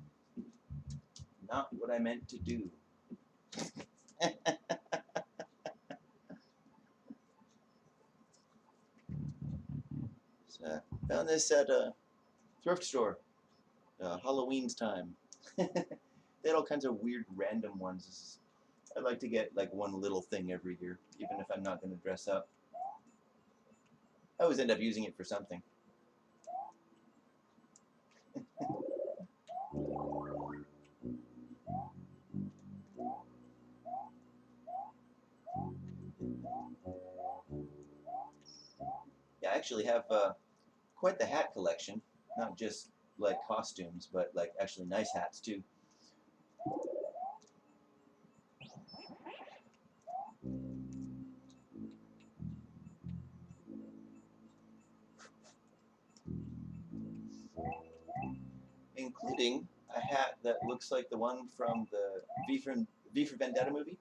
[SPEAKER 1] Not what I meant to do. So, found this at a thrift store. Halloween's time. They had all kinds of weird random ones. I like to get like one little thing every year, even if I'm not going to dress up. I always end up using it for something. Yeah, I actually have quite the hat collection. Not just like costumes, but like actually nice hats too. Including a hat that looks like the one from the V for Vendetta movie.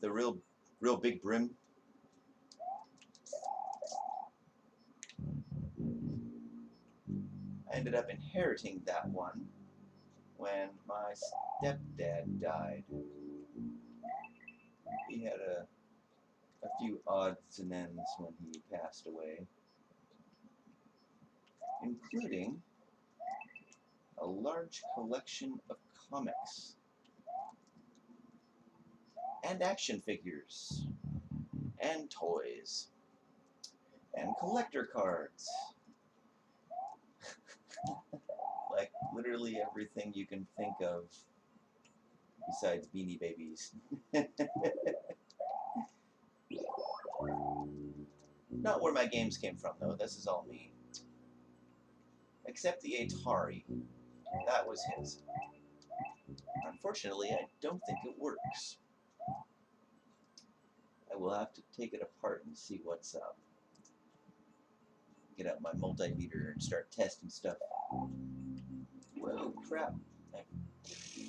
[SPEAKER 1] The real big brim. I ended up inheriting that one when my stepdad died. He had a few odds and ends when he passed away, including a large collection of comics and action figures. And collector cards. Like literally everything you can think of besides Beanie Babies. Not where my games came from, though. This is all me. Except the Atari. That was his. Unfortunately, I don't think it works. I will have to take it apart and see what's up. Get out my multimeter and start testing stuff. Whoa, crap. Give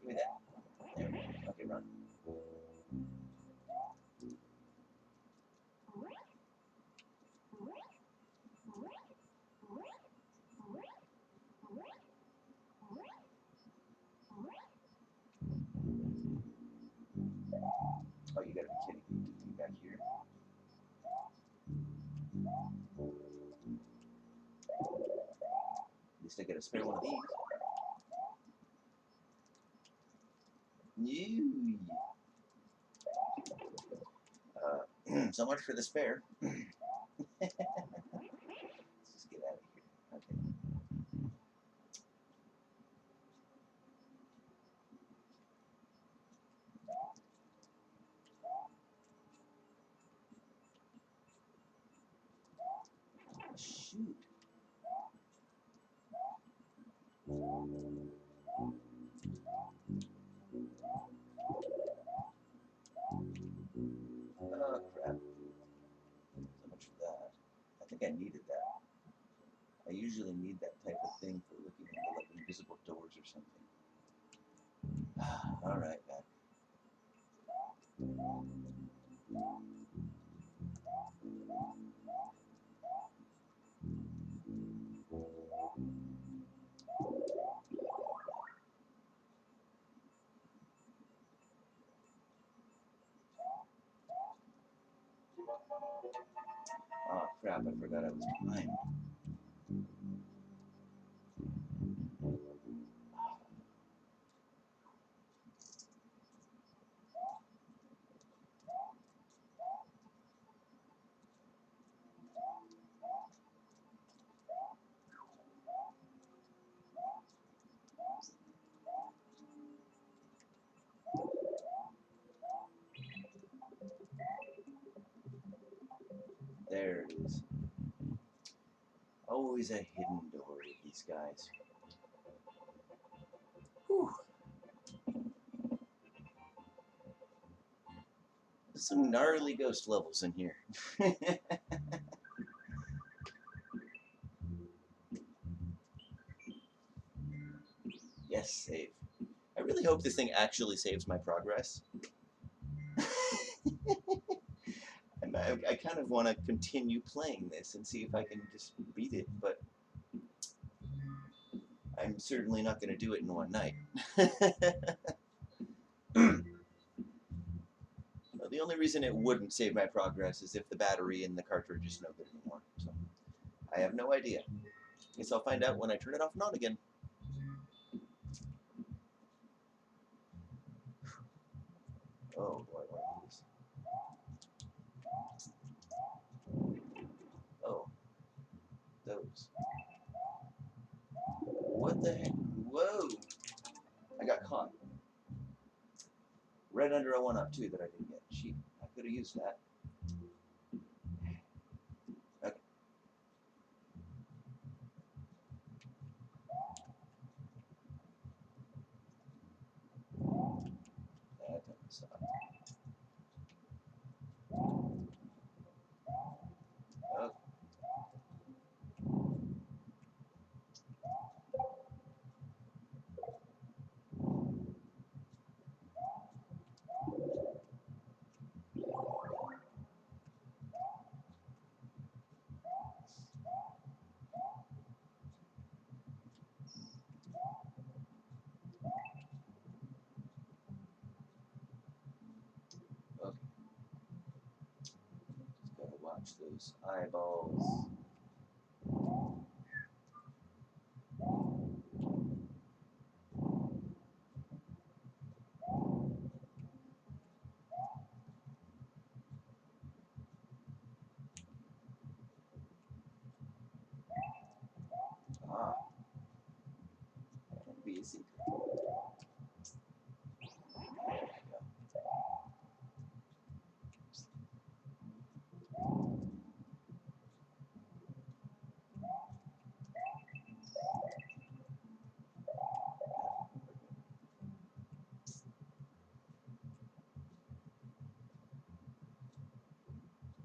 [SPEAKER 1] me that. There we go. Okay, run. Oh, you gotta be kidding me. Get me back here. At least I get a spare one of these. Yee. So much for the spare. Let's just get out of here. Okay. Shoot. Oh, crap. So much for that. I think I needed that. I usually need that type of thing for looking into like invisible doors or something. Alright, back. Oh crap, I forgot I was behind. There it is. Always a hidden door with these guys. Whew. There's some gnarly ghost levels in here. Yes, save. I really hope this thing actually saves my progress. I kind of want to continue playing this and see if I can just beat it, but I'm certainly not going to do it in one night. The only reason it wouldn't save my progress is if the battery in the cartridge is no good anymore. So I have no idea. Guess I'll find out when I turn it off and on again. Oh boy, what are these? Oh, those. What the heck? Whoa! I got caught. Right under a 1-up too that I didn't get. Sheep. I could have used that. Okay. That doesn't suck. Okay. Okay. Just gotta watch those eyeballs.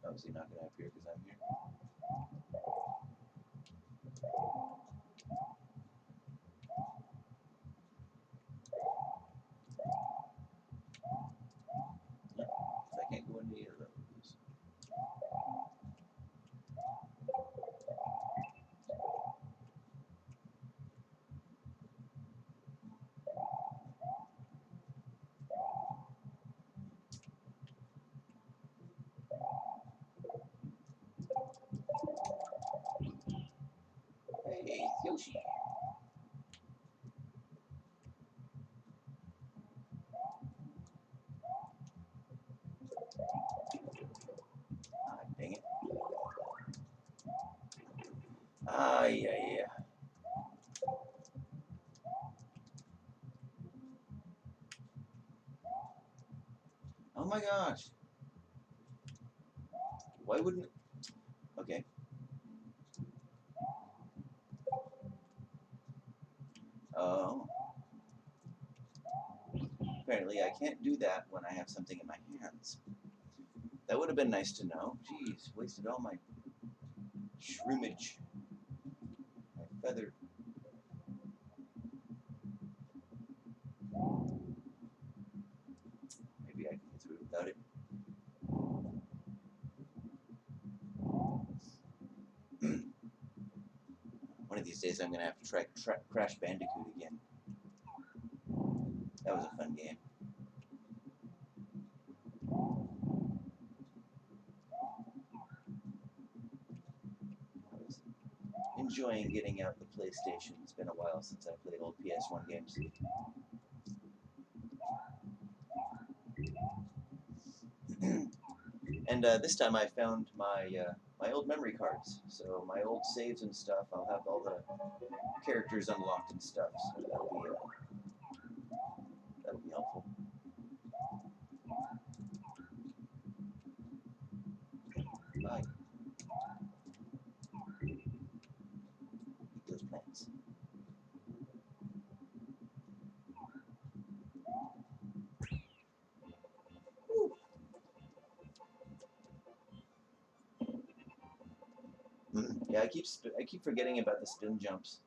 [SPEAKER 1] Oh, is he not going to appear because I'm here? No, because I can't go into either of those. Hey, Yoshi. Ah, dang it. Ah, yeah. Oh my gosh. Why wouldn't it? Okay. Oh. Apparently I can't do that when I have something in my hands. That would have been nice to know. Jeez, wasted all my shrimmage. My feather. Maybe I can get through without it. One of these days I'm going to have to try Crash Bandicoot again. That was a fun game. I was enjoying getting out the PlayStation. It's been a while since I played old PS1 games. And this time I found my old memory cards. So my old saves and stuff, I'll have all the characters unlocked and stuff. So that'll be helpful. Bye. Eat those plants. Yeah, I keep forgetting about the spin jumps.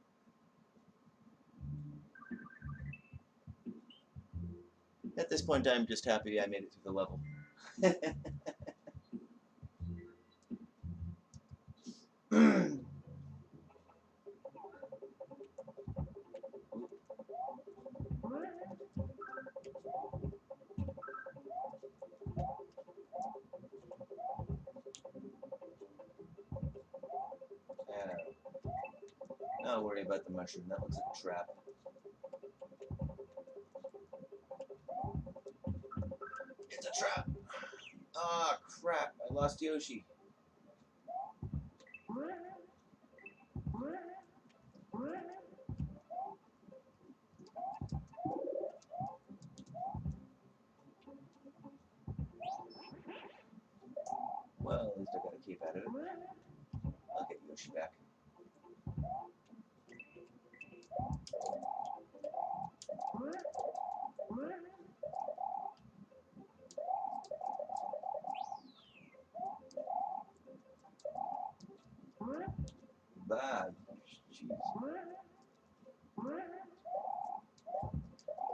[SPEAKER 1] At this point, I'm just happy I made it through the level. Don't worry about the mushroom. That looks like a trap. It's a trap. Ah, crap. I lost Yoshi. Well, at least I got to keep at it. I'll get Yoshi back. Bye. Jeez.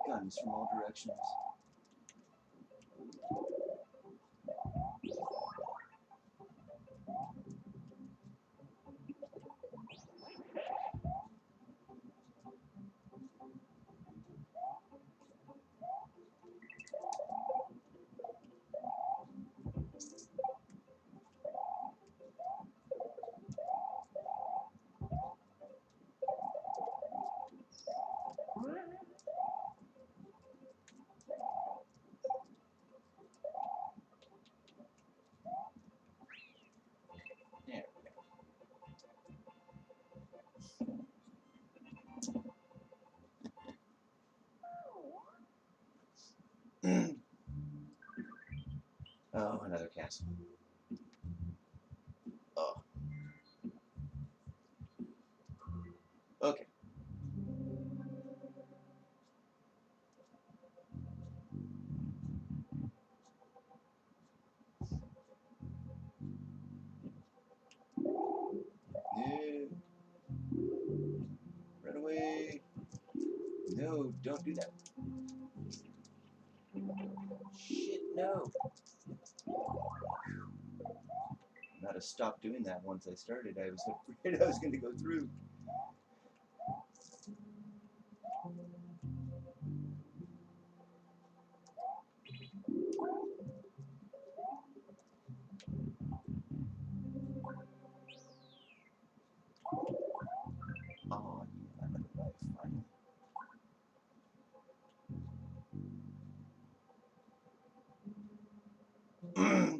[SPEAKER 1] Guns from all directions. There we go. Oh, another castle. Oh. Okay. No, don't do that. Shit, no. Not to stop doing that once I started. I was afraid I was going to go through. Oh, yeah, I'm in life, finally. Okay.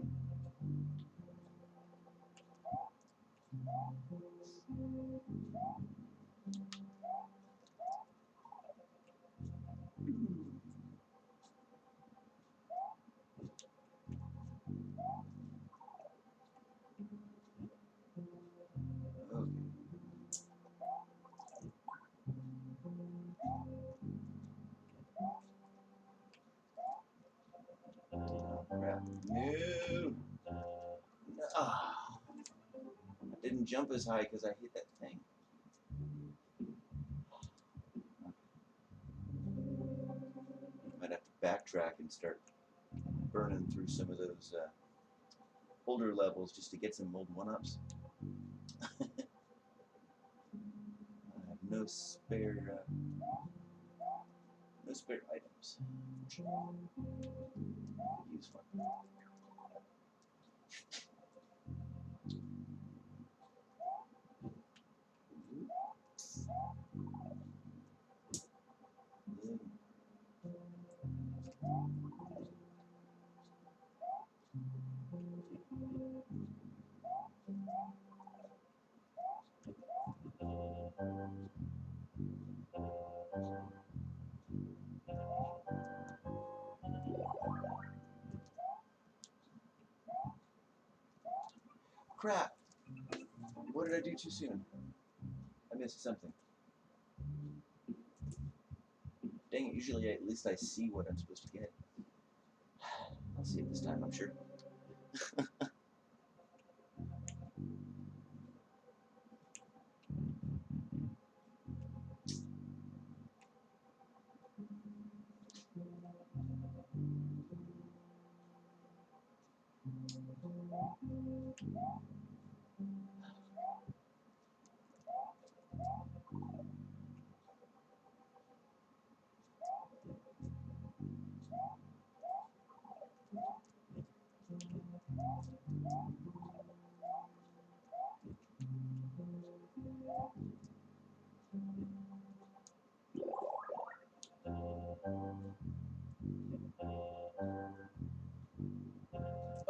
[SPEAKER 1] Oh, crap. No. No. Ah. I didn't jump as high because I hit that thing. Might have to backtrack and start burning through some of those older levels just to get some old one-ups. I have no spare items. Could use one. Crap! What did I do too soon? I missed something. Dang it, usually at least I see what I'm supposed to get. I'll see it this time, I'm sure.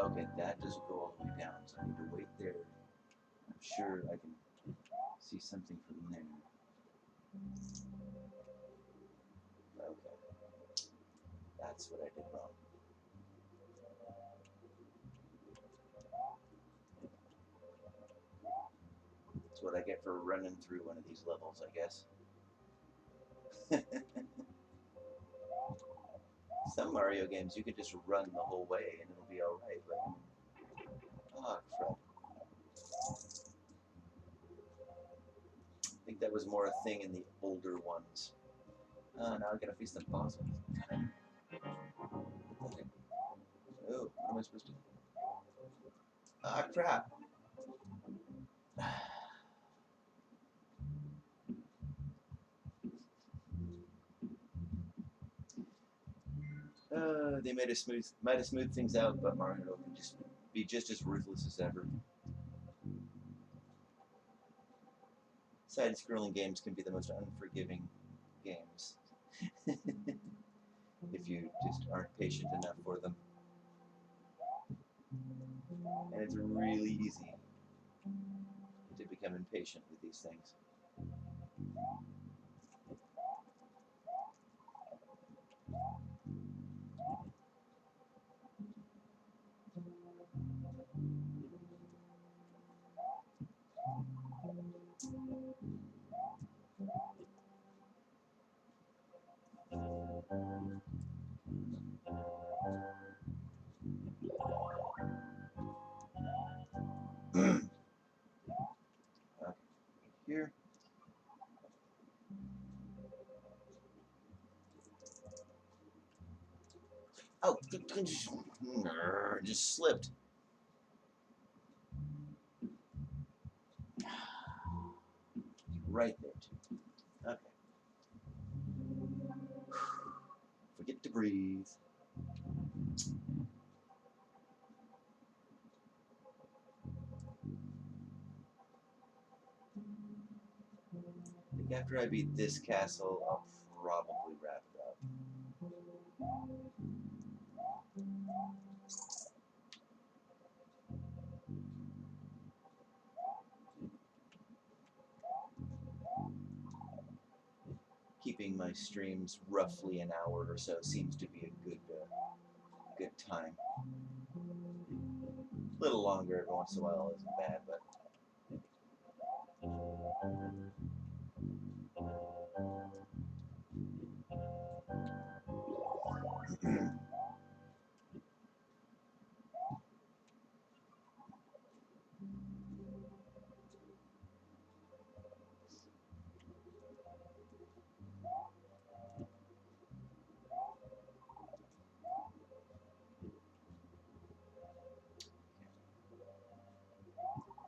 [SPEAKER 1] Okay, that doesn't go all the way down, so I need to wait there. I'm sure I can see something from there. Okay, that's what I did wrong. That's what I get for running through one of these levels, I guess. Some Mario games you could just run the whole way and it'll be alright, but oh crap. I think that was more a thing in the older ones. Now I gotta face the boss. Okay. Oh, what am I supposed to do? Ah crap. They might have smoothed things out, but Mario can just be just as ruthless as ever. Side-scrolling games can be the most unforgiving games if you just aren't patient enough for them. And it's really easy to become impatient with these things. Here. just slipped. Right there, too. Okay. Forget to breathe. I think after I beat this castle, I'll probably wrap it up. Keeping my streams roughly an hour or so seems to be a good time. A little longer every once in a while isn't bad, but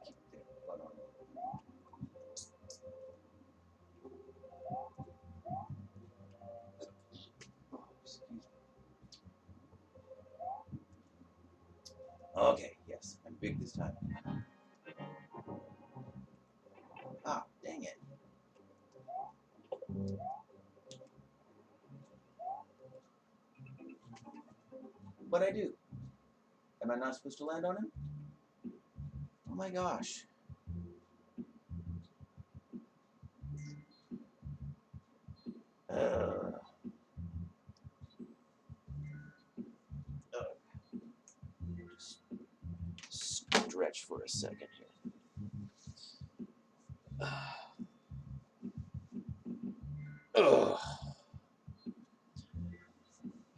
[SPEAKER 1] keep their butt on. Oh, excuse me. Okay, yes, I'm big this time. Ah, dang it. What'd I do? Am I not supposed to land on him? Oh my gosh. Uh, just stretch for a second here. Ugh.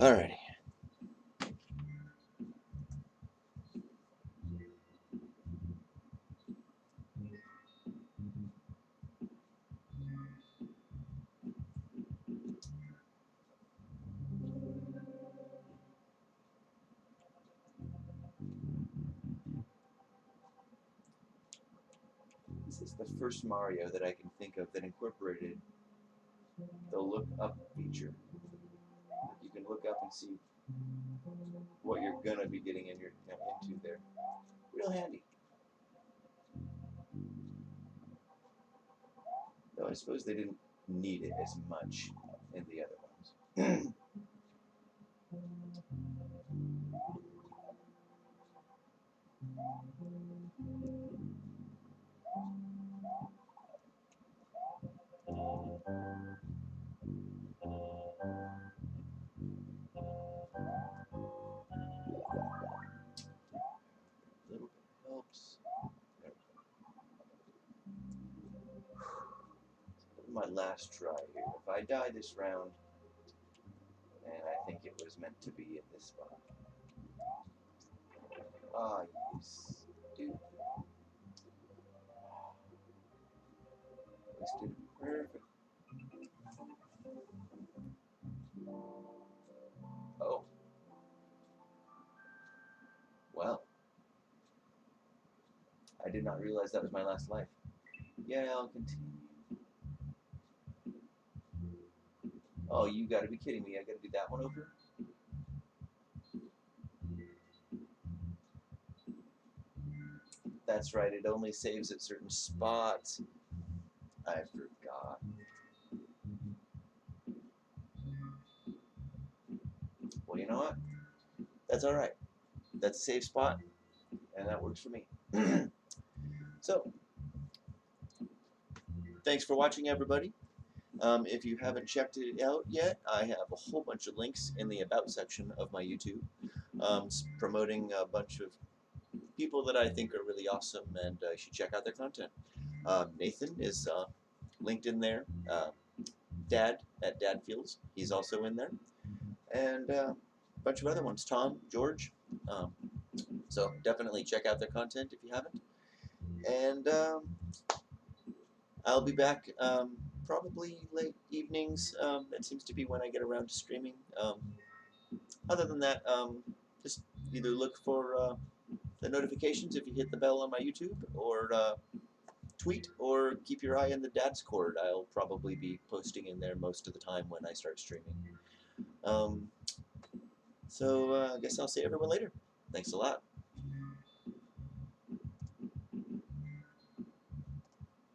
[SPEAKER 1] Alrighty. This is the first Mario that I can think of that incorporated the look up feature. You can look up and see what you're gonna be getting into there. Real handy. Though I suppose they didn't need it as much in the other ones. A little bit helps. There we go. My last try here. If I die this round, and I think it was meant to be in this spot. Ah, yes. Dude. Wasted. Perfect. Oh. Well. I did not realize that was my last life. Yeah, I'll continue. Oh, you gotta be kidding me. I gotta do that one over? That's right, it only saves at certain spots. I forgot. Well, you know what? That's alright. That's a safe spot, and that works for me. So, thanks for watching, everybody. If you haven't checked it out yet, I have a whole bunch of links in the About section of my YouTube, promoting a bunch of people that I think are really awesome, and you should check out their content. Nathan is linked in there. Dad at Dadfields, he's also in there, and a bunch of other ones. Tom, George. So definitely check out their content if you haven't. And I'll be back probably late evenings. That seems to be when I get around to streaming. Other than that, either look for the notifications if you hit the bell on my YouTube, or tweet, or keep your eye on the Dad's Cord. I'll probably be posting in there most of the time when I start streaming. I guess I'll see everyone later. Thanks a lot.